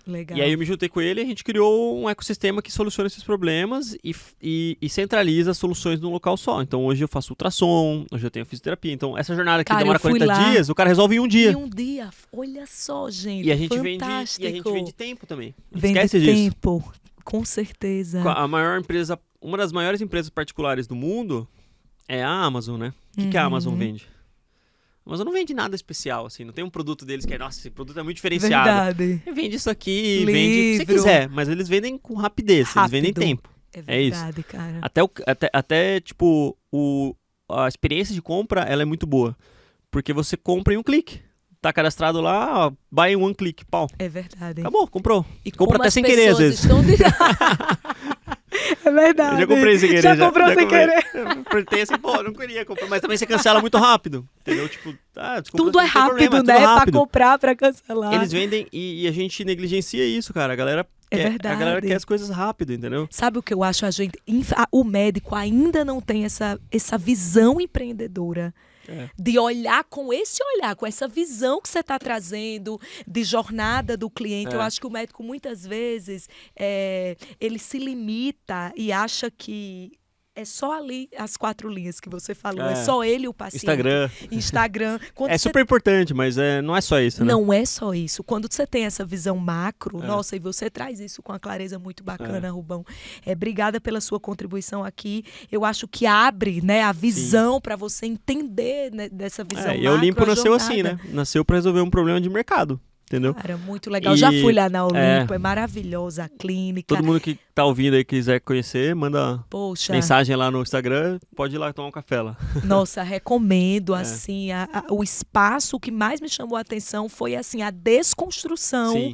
Legal. E aí eu me juntei com ele e a gente criou um ecossistema que soluciona esses problemas e centraliza as soluções num local só. Então hoje eu faço ultrassom, hoje eu tenho fisioterapia. Então essa jornada que Cara, demora eu fui 40 lá. dias, o cara resolve em um dia. Em um dia. Olha só, gente. E a gente fantástico. vende tempo também. Vende Esquece disso. tempo. Com certeza. A maior empresa, uma das maiores empresas particulares do mundo é a Amazon, né? O que a Amazon vende? A Amazon não vende nada especial, assim. Não tem um produto deles que é, nossa, esse produto é muito diferenciado. Verdade. Vende isso aqui, Livro. vende o que você quiser. Mas eles vendem com rapidez, eles vendem Rápido. tempo. É isso. verdade, cara. Até tipo, a experiência de compra, ela é muito boa. Porque você compra em um clique. Tá cadastrado lá, ó, buy in one click, pau. É verdade. Acabou, comprou. E Compra como até as sem querer, às pessoas vezes. estão É verdade. Eu já comprei sem querer. Já comprou sem comprei. querer. Eu apertei assim, pô, não queria comprar. Mas também você cancela muito rápido. Entendeu? Tipo, desculpa, Tudo é não tem rápido, problema, né? tudo Pra rápido. comprar, pra cancelar. Eles vendem e a gente negligencia isso, cara. A galera É quer, verdade. A galera quer as coisas rápido, entendeu? Sabe o que eu acho? O médico ainda não tem essa visão empreendedora. De olhar com esse olhar, com essa visão que você está trazendo de jornada do cliente. Eu acho que o médico muitas vezes ele se limita e acha que É só ali as 4 linhas que você falou. É só ele o paciente. Instagram. É super importante, mas não é só isso, né? Não é só isso. Quando você tem essa visão macro, nossa, e você traz isso com uma clareza muito bacana, Rubão. Obrigada pela sua contribuição aqui. Eu acho que abre, né, a visão para você entender, né, dessa visão macro. E a Olimpo nasceu assim, né? Nasceu para resolver um problema de mercado. Entendeu? Cara, muito legal. Já fui lá na Olimpo, é maravilhosa a clínica. Todo mundo que tá ouvindo aí e quiser conhecer, manda mensagem lá no Instagram, pode ir lá tomar um café lá. Nossa, recomendo, assim, o espaço. O que mais me chamou a atenção foi, assim, a desconstrução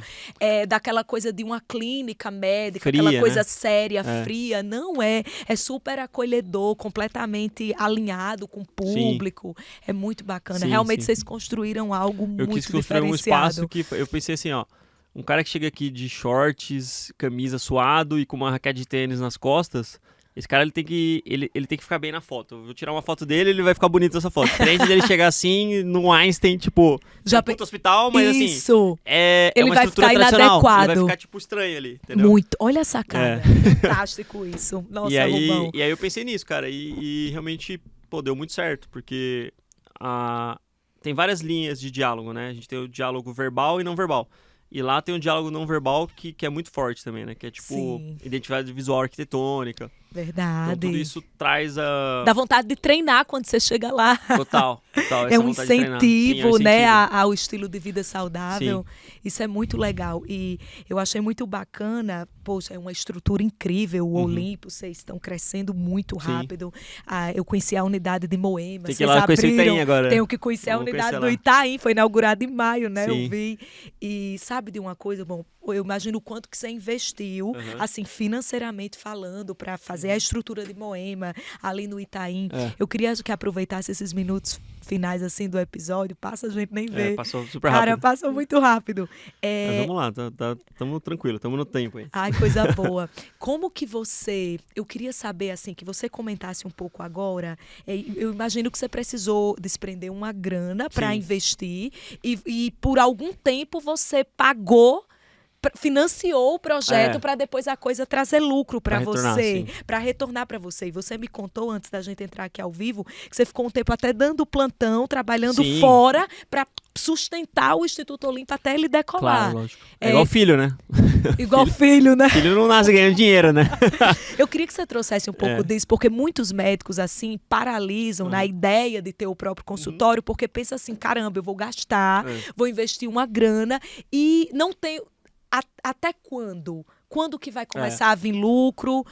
daquela coisa de uma clínica médica, fria, aquela coisa séria, fria. Não é super acolhedor, completamente alinhado com o público. É muito bacana. Realmente vocês construíram algo muito diferenciado. Eu quis construir um espaço que eu pensei assim, ó, um cara que chega aqui de shorts, camisa suado e com uma raquete de tênis nas costas, esse cara ele tem que ficar bem na foto. Eu vou tirar uma foto dele, ele vai ficar bonito nessa foto. Diferente dele chegar assim, no Einstein, tipo, já puto hospital, mas assim, ele uma vai estrutura ficar tradicional. inadequado. Ele vai ficar tipo estranho ali, entendeu? Muito. Olha essa cara. Fantástico isso. Nossa, Rubão. E aí eu pensei nisso, cara, e realmente, pô, deu muito certo, porque tem várias linhas de diálogo, né? A gente tem o diálogo verbal e não verbal. E lá tem um diálogo não verbal que é muito forte também, né? Que é tipo identidade visual arquitetônica. Verdade. Então tudo isso traz dá vontade de treinar quando você chega lá. Total. É um incentivo, né, ao estilo de vida saudável. Sim. Isso é muito legal. E eu achei muito bacana, poxa, é uma estrutura incrível, o Olimpo, vocês estão crescendo muito rápido. Eu conheci a unidade de Moema. Tem que ir lá conhecer o Itaim agora. Tenho que conhecer a unidade do Itaim, foi inaugurada em maio, né? Sim. Eu vi. E sabe de uma coisa, bom, eu imagino o quanto que você investiu, assim, financeiramente falando, para fazer a estrutura de Moema ali no Itaim. Eu queria que aproveitasse esses minutos finais, assim, do episódio. Passa, a gente nem vê. Passou super rápido. Cara, passou muito rápido. Mas vamos lá, estamos tranquilos, estamos no tempo aí. Ai, coisa boa. Como que eu queria saber, assim, que você comentasse um pouco agora, eu imagino que você precisou desprender uma grana para investir e por algum tempo você financiou o projeto para depois a coisa trazer lucro para você, para retornar para você. E você me contou, antes da gente entrar aqui ao vivo, que você ficou um tempo até dando plantão, trabalhando fora para sustentar o Instituto Olimpo até ele decolar. Claro, lógico. É igual filho, né? Igual filho, né? Filho não nasce ganhando dinheiro, né? Eu queria que você trouxesse um pouco disso, porque muitos médicos, assim, paralisam na ideia de ter o próprio consultório, porque pensa assim, caramba, eu vou gastar, vou investir uma grana e não tenho... Até quando? Quando que vai começar a vir lucro?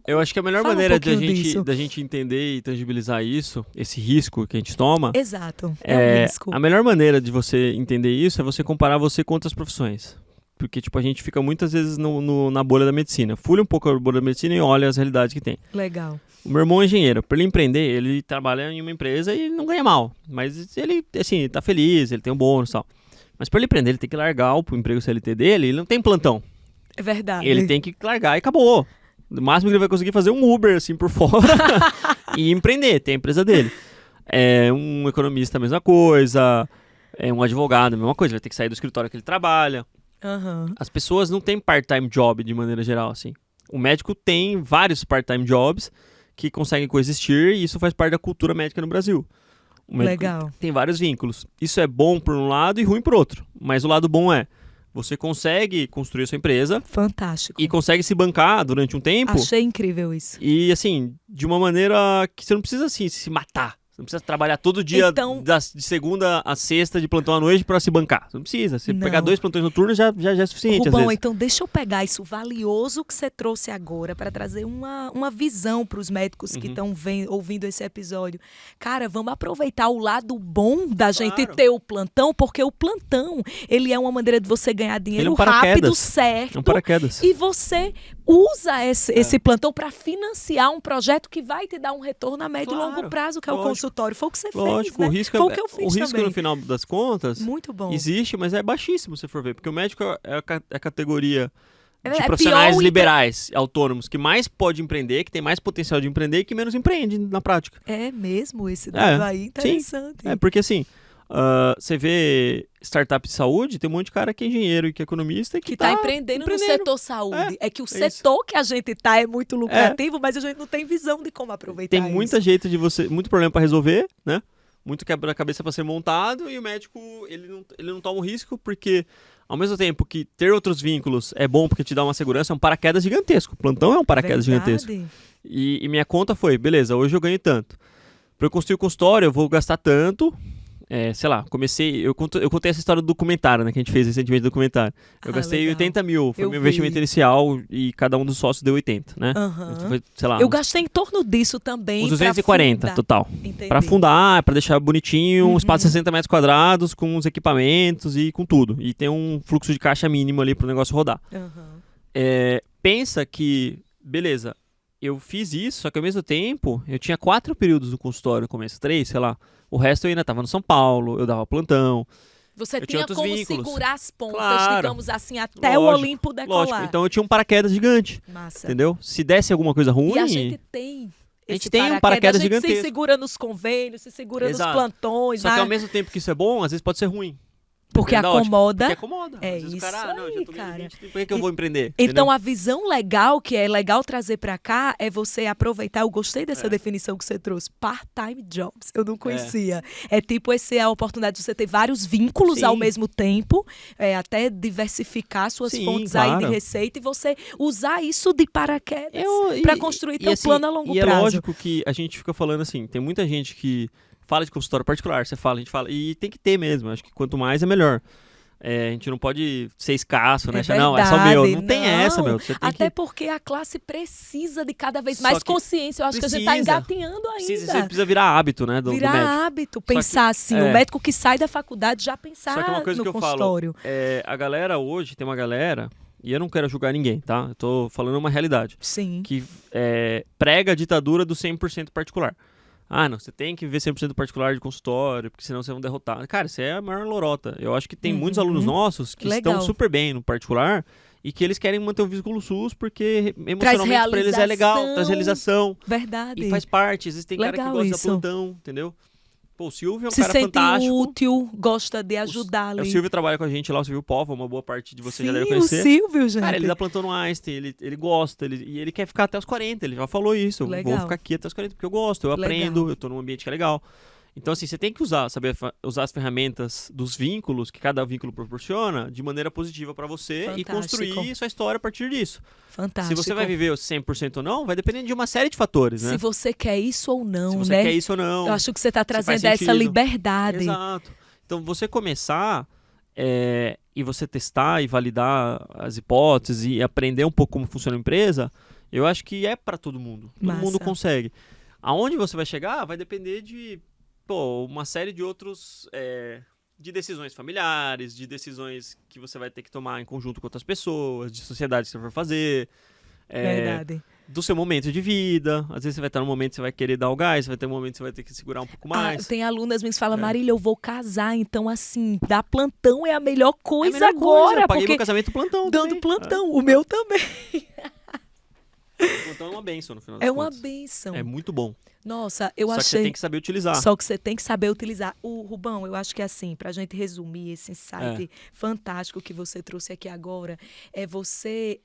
Eu acho que a melhor maneira da gente entender e tangibilizar isso, esse risco que a gente toma... Exato, um risco. A melhor maneira de você entender isso é você comparar você com outras profissões. Porque, tipo, a gente fica muitas vezes na bolha da medicina. Fule um pouco a bolha da medicina e olha as realidades que tem. Legal. O meu irmão é engenheiro. Para ele empreender, ele trabalha em uma empresa e não ganha mal. Mas ele, assim, tá feliz, ele tem um bônus e tal. Mas para ele empreender, ele tem que largar o emprego CLT dele, ele não tem plantão. É verdade. Ele tem que largar e acabou. No máximo que ele vai conseguir fazer um Uber, assim, por fora e empreender, tem a empresa dele. Um economista, a mesma coisa. Um advogado, a mesma coisa. Ele vai ter que sair do escritório que ele trabalha. As pessoas não têm part-time job de maneira geral, assim. O médico tem vários part-time jobs que conseguem coexistir e isso faz parte da cultura médica no Brasil. Legal. Tem vários vínculos. Isso é bom por um lado e ruim por outro. Mas o lado bom é, você consegue construir a sua empresa. Fantástico. E consegue se bancar durante um tempo. Achei incrível isso. E assim, de uma maneira que você não precisa assim, se matar. Você não precisa trabalhar todo dia, de segunda a sexta, de plantão à noite para se bancar. Você não precisa. Se pegar 2 plantões noturnos já é suficiente. Rubão, então deixa eu pegar isso valioso que você trouxe agora para trazer uma visão para os médicos que estão ouvindo esse episódio. Cara, vamos aproveitar o lado bom da gente ter o plantão, porque o plantão, ele é uma maneira de você ganhar dinheiro rápido, certo. É um paraquedas. E você usa esse plantão para financiar um projeto que vai te dar um retorno a médio e longo prazo, que é o consultório. Foi o que você fez, né? O risco, foi o que eu fiz também. No final das contas, muito bom. Existe, mas é baixíssimo, se você for ver. Porque o médico é a categoria de profissionais liberais, autônomos, que mais pode empreender, que tem mais potencial de empreender e que menos empreende na prática. É mesmo esse dado aí, interessante. Sim. Porque assim, Você vê startup de saúde, tem um monte de cara que é engenheiro e que é economista e que tá empreendendo no setor saúde. É que o setor que a gente tá é muito lucrativo, mas a gente não tem visão de como aproveitar tem muita jeito de muito problema para resolver, né? Muito quebra-cabeça para ser montado e o médico, ele não toma o risco porque, ao mesmo tempo que ter outros vínculos é bom porque te dá uma segurança, é um paraquedas gigantesco. O plantão é um paraquedas gigantesco. E minha conta foi, beleza, hoje eu ganhei tanto. Para eu construir o consultório, eu vou gastar tanto. Sei lá, eu contei essa história do documentário, né, que a gente fez recentemente do documentário. Eu gastei legal. 80 mil, foi meu investimento inicial e cada um dos sócios deu 80, né? Uhum. Foi, sei lá, eu gastei em torno disso também. Uns 240 total. Entendi. Pra fundar, pra deixar bonitinho, um espaço de 60 metros quadrados, com os equipamentos e com tudo. E tem um fluxo de caixa mínimo ali pro negócio rodar. Pensa que, beleza, eu fiz isso, só que ao mesmo tempo, eu tinha 4 períodos do consultório no começo, 3, sei lá. O resto eu ainda estava no São Paulo, eu dava plantão. Você tinha como vínculos. Segurar as pontas, claro. Digamos assim, até o Olimpo decolar. Lógico, então eu tinha um paraquedas gigante. Massa. Entendeu? Se desse alguma coisa ruim... E a gente tem... A gente tem um paraquedas gigantesco. A gente se segura nos convênios, se segura nos plantões. Só que ao mesmo tempo que isso é bom, às vezes pode ser ruim. Porque acomoda. Porque acomoda. É às vezes isso o cara, aí, já tô cara. Por que eu vou empreender? Então, a visão legal, que é legal trazer pra cá, é você aproveitar. Eu gostei dessa definição que você trouxe. Part-time jobs. Eu não conhecia. É tipo a oportunidade de você ter vários vínculos ao mesmo tempo, até diversificar suas fontes aí de receita e você usar isso de paraquedas pra construir teu plano a longo prazo. E é lógico que a gente fica falando assim, tem muita gente que fala de consultório particular, a gente fala, e tem que ter mesmo, acho que quanto mais é melhor. A gente não pode ser escasso, né? Não, é só meu. Não tem essa, meu. Você tem até porque a classe precisa de cada vez mais consciência. Eu acho que a gente tá engatinhando ainda. Você precisa virar hábito, né? Do médico. Hábito, pensar assim. O médico que sai da faculdade já pensar só que uma coisa no que eu consultório. Falo, a galera hoje, tem uma galera, e eu não quero julgar ninguém, tá? Eu tô falando uma realidade. Sim. Que prega a ditadura do 100% particular. Não, você tem que ver 100% particular de consultório, porque senão vocês vão derrotar. Cara, isso é a maior lorota. Eu acho que tem muitos alunos nossos que estão super bem no particular e que eles querem manter o vínculo SUS porque emocionalmente pra eles é legal, traz realização. Verdade. E faz parte. Às vezes tem cara que gosta da plantão, entendeu? Pô, o Silvio é um cara fantástico. Se sente útil, gosta de ajudar ali. O Silvio trabalha com a gente lá, o Silvio Pova, uma boa parte de vocês já devem conhecer. O Silvio, gente. Cara, ele dá plantão no Einstein, ele gosta, e ele quer ficar até os 40, ele já falou isso. Eu vou ficar aqui até os 40 porque eu gosto, eu aprendo, eu tô num ambiente que é legal. Então, assim, você tem que saber usar as ferramentas dos vínculos que cada vínculo proporciona de maneira positiva para você e construir sua história a partir disso. Fantástico. Se você vai viver 100% ou não, vai depender de uma série de fatores, né? Se você quer isso ou não, Se você quer isso ou não. Eu acho que você está trazendo essa liberdade. Exato. Então, você começar e você testar e validar as hipóteses e aprender um pouco como funciona a empresa, eu acho que é para todo mundo. Todo mundo consegue. Aonde você vai chegar vai depender de uma série de outros... de decisões familiares, de decisões que você vai ter que tomar em conjunto com outras pessoas, de sociedade que você for fazer. Verdade. Do seu momento de vida. Às vezes você vai estar num momento que você vai querer dar o gás, vai ter um momento que você vai ter que segurar um pouco mais. Tem alunas minhas que falam, Marília, eu vou casar, então assim, dar plantão é a melhor coisa agora. Eu paguei meu casamento plantão dando também. Plantão, o meu também. O plantão é uma bênção no final das contas. É uma bênção. É muito bom. Nossa, eu achei... Só que você tem que saber utilizar. Só que você tem que saber utilizar. Rubão, eu acho que assim, pra gente resumir esse insight fantástico que você trouxe aqui agora, é você,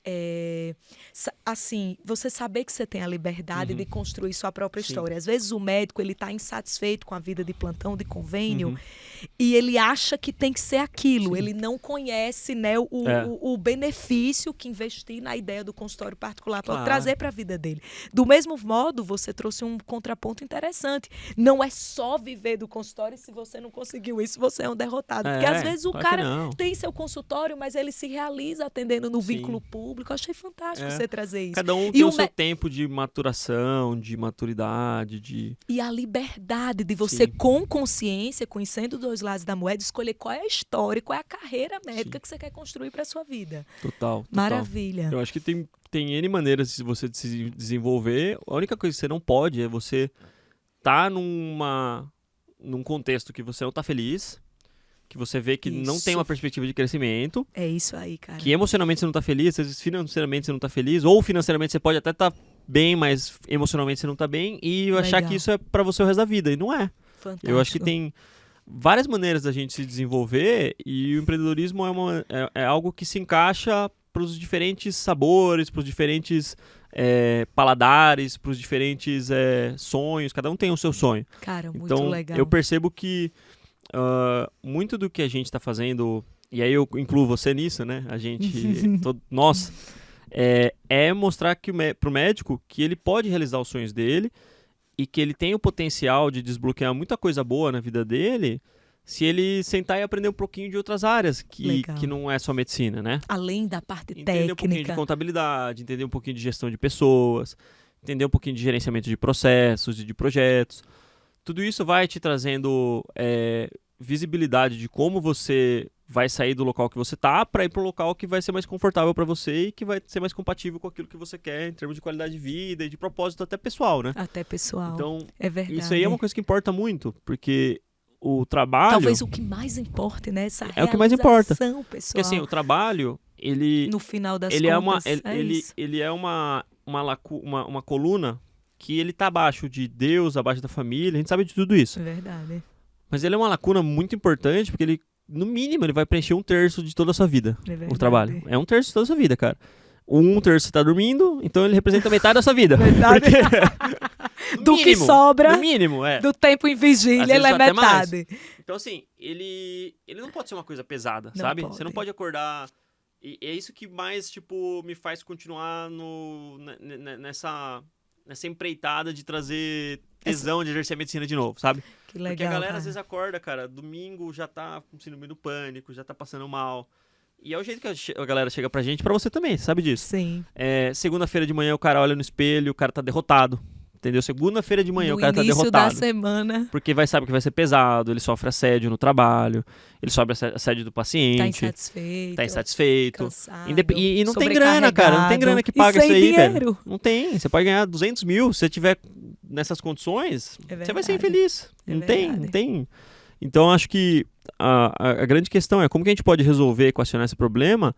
você saber que você tem a liberdade de construir sua própria história. Às vezes o médico, ele tá insatisfeito com a vida de plantão, de convênio, e ele acha que tem que ser aquilo. Ele não conhece, né, o benefício que investir na ideia do consultório particular pode trazer para a vida dele. Do mesmo modo, você trouxe um contraponto interessante. Não é só viver do consultório, e se você não conseguiu isso, você é um derrotado. Porque às vezes o cara tem seu consultório, mas ele se realiza atendendo no vínculo público. Eu achei fantástico você trazer isso. Cada um tem o seu tempo de maturação, de maturidade, E a liberdade de você, com consciência, conhecendo os dois lados da moeda, escolher qual é a história, qual é a carreira médica que você quer construir para sua vida. Total. Maravilha. Eu acho que tem N maneiras de você se desenvolver. A única coisa que você não pode é você num contexto que você não tá feliz, que você vê que não tem uma perspectiva de crescimento. É isso aí, cara. Que emocionalmente você não tá feliz, às vezes financeiramente você não tá feliz, ou financeiramente você pode até estar bem, mas emocionalmente você não tá bem, e achar que isso é pra você o resto da vida, e não é. Fantástico. Eu acho que várias maneiras da gente se desenvolver e o empreendedorismo é algo que se encaixa para os diferentes sabores, para os diferentes paladares, para os diferentes sonhos. Cada um tem o seu sonho. Cara, muito então, legal. Eu percebo que muito do que a gente está fazendo, e aí eu incluo você nisso, né? A gente, nós, é mostrar para o médico que ele pode realizar os sonhos dele e que ele tem o potencial de desbloquear muita coisa boa na vida dele se ele sentar e aprender um pouquinho de outras áreas que não é só medicina, né? Além da parte entender técnica. Um pouquinho de contabilidade, entender um pouquinho de gestão de pessoas, entender um pouquinho de gerenciamento de processos e de projetos. Tudo isso vai te trazendo visibilidade de como você vai sair do local que você tá para ir para um local que vai ser mais confortável para você e que vai ser mais compatível com aquilo que você quer em termos de qualidade de vida e de propósito até pessoal, né? Até pessoal. Então, é verdade. Isso aí é uma coisa que importa muito, porque o trabalho... Talvez o que mais importe, né? Essa é o que mais importa. Pessoal. Porque assim, o trabalho, ele... No final das ele contas, ele é uma coluna que ele tá abaixo de Deus, abaixo da família, a gente sabe de tudo isso. É verdade. Mas ele é uma lacuna muito importante, porque ele, no mínimo, ele vai preencher 1/3 de toda a sua vida. É verdade. O trabalho. É 1/3 de toda a sua vida, cara. 1/3 você tá dormindo, então ele representa metade da sua vida. Verdade. Do mínimo, que sobra, no mínimo, do tempo em vigília, ele é metade. Então, assim, ele não pode ser uma coisa pesada, sabe? Você não pode acordar... E é isso que mais, tipo, me faz continuar nessa empreitada de trazer tesão de exercer a medicina de novo, sabe? Que legal, porque a galera às vezes acorda, cara, domingo já tá com síndrome do pânico, já tá passando mal. E é o jeito que a galera chega pra gente, pra você também, você sabe disso. Sim. Segunda-feira de manhã o cara olha no espelho, o cara tá derrotado. Entendeu? Segunda-feira de manhã o cara tá derrotado. No início da semana. Porque sabe que vai ser pesado, ele sofre assédio no trabalho, ele sofre assédio do paciente. Tá insatisfeito. Cansado, e não tem grana, cara. Não tem grana que paga isso aí, dinheiro. velho. Não tem. Você pode ganhar 200 mil. Se você tiver nessas condições, você vai ser infeliz. Não tem. Então, acho que a grande questão é como que a gente pode resolver, equacionar esse problema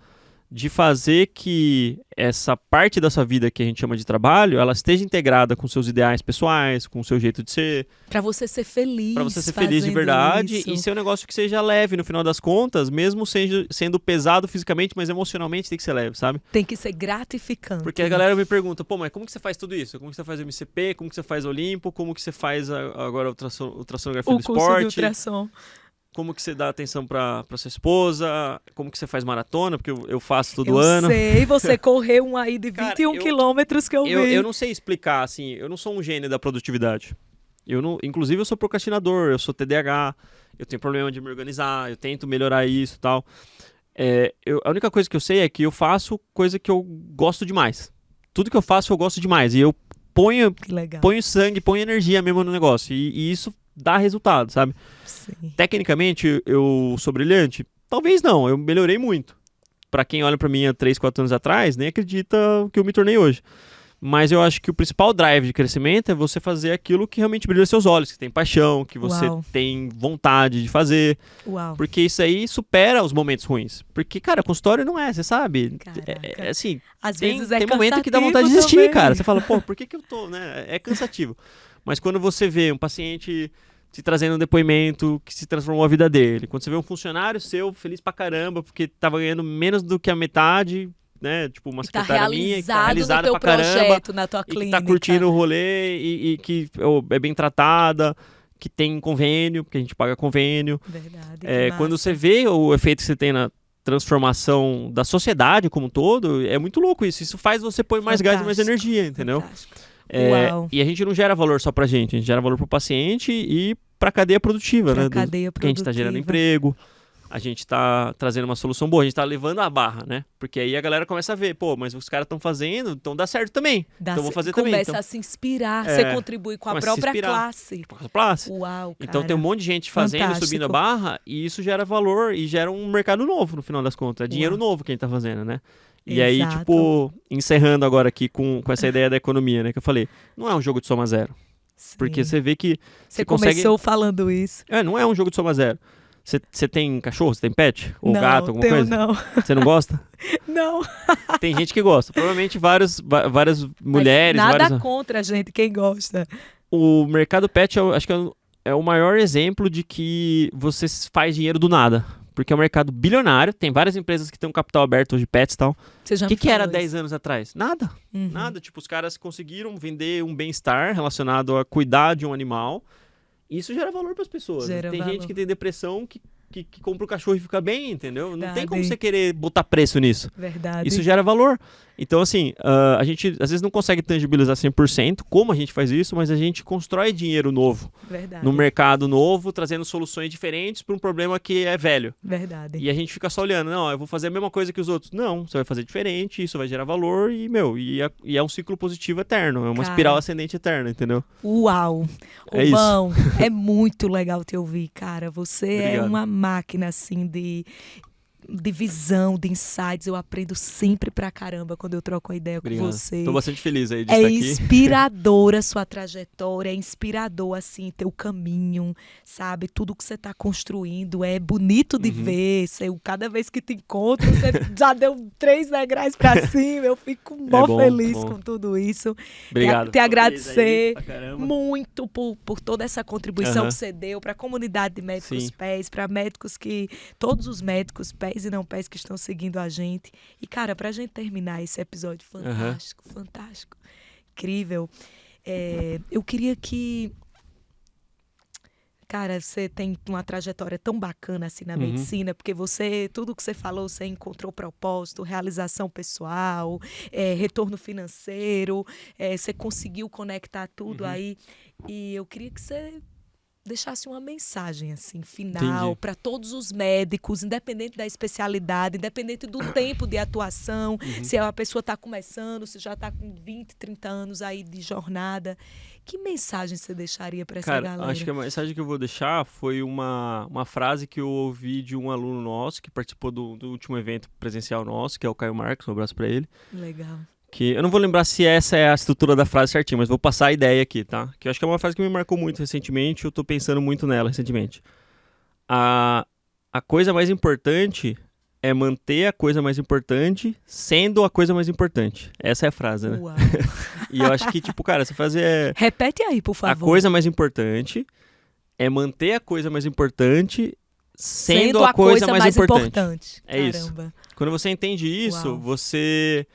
de fazer que essa parte da sua vida que a gente chama de trabalho, ela esteja integrada com seus ideais pessoais, com o seu jeito de ser. Pra você ser feliz. Pra você ser feliz de verdade isso. E ser um negócio que seja leve no final das contas, mesmo sendo pesado fisicamente, mas emocionalmente tem que ser leve, sabe? Tem que ser gratificante. Porque a galera me pergunta, pô, mas como que você faz tudo isso? Como que você faz MCP? Como que você faz Olimpo? Como que você faz agora ultrassonografia do esporte? O curso de ultrassom. Como que você dá atenção pra sua esposa? Como que você faz maratona? Porque eu faço todo ano. Eu sei, você correu um aí de 21 quilômetros que eu vi. Eu não sei explicar, assim, eu não sou um gênio da produtividade. Inclusive, eu sou procrastinador, eu sou TDAH, eu tenho problema de me organizar, eu tento melhorar isso e tal. A única coisa que eu sei é que eu faço coisa que eu gosto demais. Tudo que eu faço, eu gosto demais. E eu ponho sangue, ponho energia mesmo no negócio. E isso dá resultado, sabe? Sim. Tecnicamente, eu sou brilhante? Talvez não, eu melhorei muito. Pra quem olha pra mim há 3, 4 anos atrás, nem acredita o que eu me tornei hoje. Mas eu acho que o principal drive de crescimento é você fazer aquilo que realmente brilha seus olhos, que tem paixão, que você tem vontade de fazer. Uau. Porque isso aí supera os momentos ruins. Porque, cara, consultório não é, você sabe? Assim, às tem, vezes tem momento que dá vontade de desistir, também. cara. Você fala, pô, por que eu tô, né? É cansativo. Mas quando você vê um paciente te trazendo um depoimento que se transformou a vida dele, quando você vê um funcionário seu feliz pra caramba porque tava ganhando menos do que a metade, né? Tipo, uma secretária minha que tá realizada pra caramba, na tua e que tá curtindo o rolê e que é bem tratada, que tem convênio, porque a gente paga convênio. Verdade. Quando você vê o efeito que você tem na transformação da sociedade como um todo, é muito louco isso. Isso faz você pôr mais gás e mais energia, entendeu? Fantástico. E a gente não gera valor só pra gente, a gente gera valor pro paciente e pra cadeia produtiva, né? Porque a gente tá gerando emprego, a gente tá trazendo uma solução boa, a gente tá levando a barra, né? Porque aí a galera começa a ver, pô, mas os caras estão fazendo, então dá certo também. Então vou fazer também. Começa a se inspirar, você contribui com a própria classe. Uau, cara. Então tem um monte de gente fazendo, subindo a barra, e isso gera valor e gera um mercado novo no final das contas. É dinheiro novo que a gente tá fazendo, né? E aí, tipo, encerrando agora aqui com essa ideia da economia, né? Que eu falei, não é um jogo de soma zero. Sim. Porque você vê que você começou falando isso. Não é um jogo de soma zero. Você tem cachorro, você tem pet? Ou gato, alguma coisa? Não. Você não gosta? Não. Tem gente que gosta. Provavelmente várias mulheres... Nada contra, gente, quem gosta. O mercado pet, acho que é é o maior exemplo de que você faz dinheiro do nada. Porque é um mercado bilionário, tem várias empresas que têm um capital aberto hoje, pets e tal. O que era 10 anos atrás? Nada. Nada. Tipo, os caras conseguiram vender um bem-estar relacionado a cuidar de um animal. Isso gera valor para as pessoas. Tem gente que tem depressão que compra o cachorro e fica bem, entendeu? Verdade. Não tem como você querer botar preço nisso. Verdade. Isso gera valor. Então, assim, a gente às vezes não consegue tangibilizar 100% como a gente faz isso, mas a gente constrói dinheiro novo. Verdade. No mercado novo, trazendo soluções diferentes para um problema que é velho. Verdade. E a gente fica só olhando, não, eu vou fazer a mesma coisa que os outros. Não, você vai fazer diferente, isso vai gerar valor e é um ciclo positivo eterno, é uma espiral ascendente eterna, entendeu? Uau! É Romão, é muito legal te ouvir, cara. Você Obrigado. É uma máquina, assim, de visão, de insights. Eu aprendo sempre pra caramba quando eu troco uma ideia Obrigado. com você. Tô bastante feliz aí de estar aqui. Inspiradora a sua trajetória, é inspirador, assim, teu caminho, sabe? Tudo que você tá construindo é bonito de ver. Cada vez que te encontro, você já deu 3 degraus pra cima. Eu fico mó feliz com tudo isso. Obrigado. Te agradecer aí, muito por toda essa contribuição que você deu para a comunidade de médicos pés, para médicos todos os médicos pés e não pés que estão seguindo a gente. E, cara, pra gente terminar esse episódio fantástico, fantástico, incrível, eu queria que... Cara, você tem uma trajetória tão bacana assim na medicina, porque tudo que você falou, você encontrou propósito, realização pessoal, retorno financeiro, você conseguiu conectar tudo aí. E eu queria que você deixasse uma mensagem assim final para todos os médicos, independente da especialidade, independente do tempo de atuação, se a pessoa está começando, se já está com 20, 30 anos aí de jornada. Que mensagem você deixaria para essa galera? Acho que a mensagem que eu vou deixar foi uma frase que eu ouvi de um aluno nosso que participou do último evento presencial nosso, que é o Caio Marques, um abraço para ele. Legal. Que eu não vou lembrar se essa é a estrutura da frase certinho, mas vou passar a ideia aqui, tá? Que eu acho que é uma frase que me marcou muito recentemente, eu tô pensando muito nela recentemente. A coisa mais importante é manter a coisa mais importante sendo a coisa mais importante. Essa é a frase, né? Uau. E eu acho que, tipo, cara, essa frase é... Repete aí, por favor. A coisa mais importante é manter a coisa mais importante sendo a coisa mais importante. É isso. Quando você entende isso, você...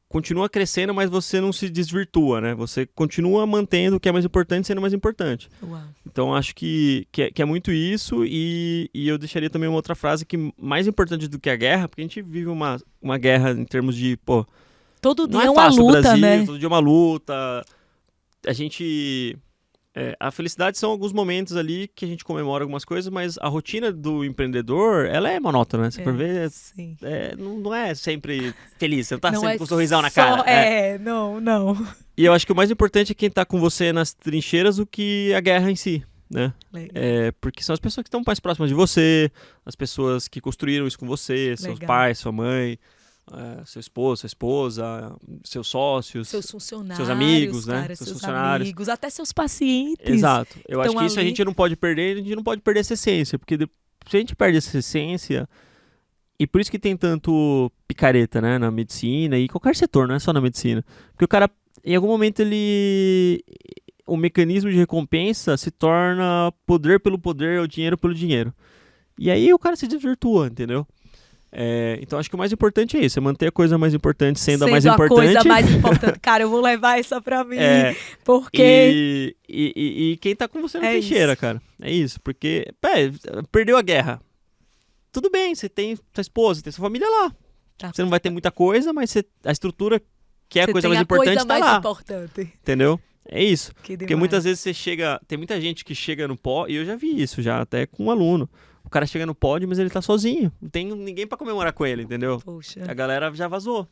continua crescendo, mas você não se desvirtua, né? Você continua mantendo o que é mais importante sendo mais importante. Uau. Então, acho que é muito isso e eu deixaria também uma outra frase que mais importante do que a guerra, porque a gente vive uma guerra em termos de, todo dia não é uma fácil luta, o Brasil, né? Todo dia é uma luta. A gente... a felicidade são alguns momentos ali que a gente comemora algumas coisas, mas a rotina do empreendedor, ela é monótona, né? Se for ver, não é sempre feliz, você não tá sempre com um sorrisão na cara. Não. E eu acho que o mais importante é quem tá com você nas trincheiras do que a guerra em si, né? Porque são as pessoas que estão mais próximas de você, as pessoas que construíram isso com você, seus pais, sua mãe... seu esposo, sua esposa, seus sócios, seus funcionários, seus amigos, né? Cara, seus funcionários, amigos, até seus pacientes. Exato. Eu acho que isso a gente não pode perder, a gente não pode perder essa essência, porque se a gente perde essa essência, e por isso que tem tanto picareta, né, na medicina e qualquer setor, não é só na medicina, porque o cara, em algum momento o mecanismo de recompensa se torna poder pelo poder ou dinheiro pelo dinheiro. E aí o cara se desvirtua, entendeu? Então acho que o mais importante é isso, é manter a coisa mais importante sendo a mais importante. A coisa mais importante. Cara, eu vou levar essa pra mim, porque... E quem tá com você na trincheira, cara. É isso, porque perdeu a guerra. Tudo bem, você tem sua esposa, tem sua família lá. Você não vai ter muita coisa, mas a estrutura que é a coisa mais importante tá lá. Entendeu? É isso. Porque muitas vezes você chega... Tem muita gente que chega no pódio, e eu já vi isso já, até com um aluno. O cara chega no pódio, mas ele tá sozinho. Não tem ninguém pra comemorar com ele, entendeu? Poxa. A galera já vazou.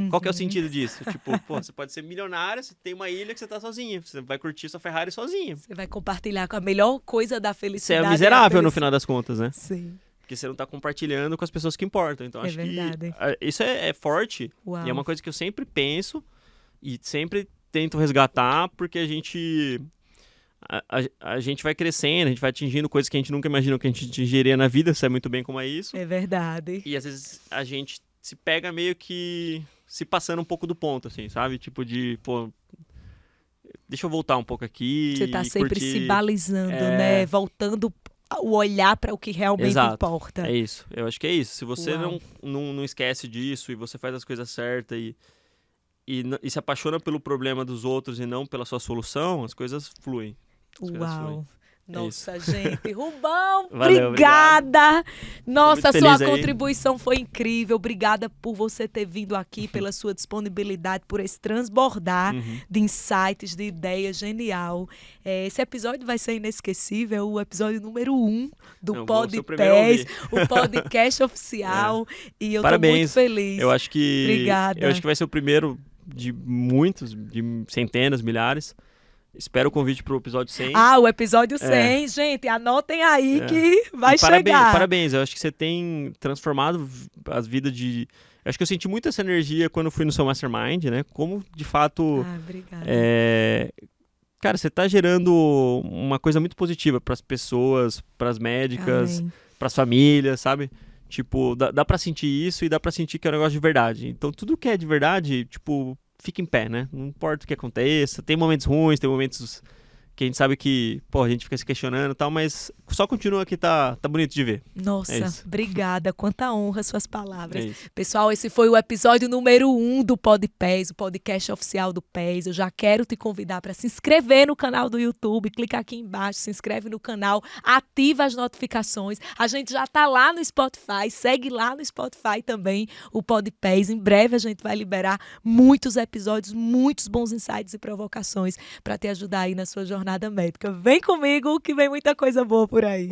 Qual que é o sentido disso? Tipo, você pode ser milionário, você tem uma ilha que você tá sozinho. Você vai curtir sua Ferrari sozinho. Você vai compartilhar com a melhor coisa da felicidade. Você é miserável no final das contas, né? Sim. Porque você não tá compartilhando com as pessoas que importam. Então, acho verdade. Que isso é forte. Uau. E é uma coisa que eu sempre penso e sempre tento resgatar, porque a gente vai crescendo, a gente vai atingindo coisas que a gente nunca imaginou que a gente atingiria na vida, sabe muito bem como é isso. É verdade. E às vezes a gente se pega meio que se passando um pouco do ponto, assim, sabe? Tipo de, deixa eu voltar um pouco aqui. Você tá e sempre curtir. se balizando, né? Voltando o olhar para o que realmente Exato. importa. É isso. Eu acho que é isso. Se você Uau. não esquece disso e você faz as coisas certas e se apaixona pelo problema dos outros e não pela sua solução, as coisas fluem. Uau! Nossa, gente. Rubão, Valeu, obrigada! Nossa, a sua feliz aí. contribuição foi incrível. Obrigada por você ter vindo aqui, pela sua disponibilidade, por esse transbordar de insights, de ideias. Genial. Esse episódio vai ser inesquecível, o episódio número 1 do PodPés, o podcast oficial. E eu tô muito feliz. Eu acho que Obrigada. Eu acho que vai ser o primeiro de muitos, de centenas, milhares. Espero o convite pro episódio 100. O episódio 100, gente, anotem aí que vai chegar. Parabéns, eu acho que você tem transformado as vidas de... Eu acho que eu senti muito essa energia quando fui no seu Mastermind, né? Como, de fato... Obrigada. Cara, você tá gerando uma coisa muito positiva pras pessoas, pras médicas, pras famílias, sabe? Tipo, dá pra sentir isso e dá pra sentir que é um negócio de verdade. Então, tudo que é de verdade, tipo... Fica em pé, né? Não importa o que aconteça. Tem momentos ruins, tem momentos que a gente sabe que, a gente fica se questionando e tal, mas só continua que tá bonito de ver. Nossa, obrigada. Quanta honra suas palavras. É Pessoal, esse foi o episódio número 1 do PodPés, o podcast oficial do PES. Eu já quero te convidar para se inscrever no canal do YouTube. Clica aqui embaixo, se inscreve no canal, ativa as notificações. A gente já tá lá no Spotify, segue lá no Spotify também o PodPés. Em breve a gente vai liberar muitos episódios, muitos bons insights e provocações para te ajudar aí na sua jornada médica. Vem comigo que vem muita coisa boa por aí.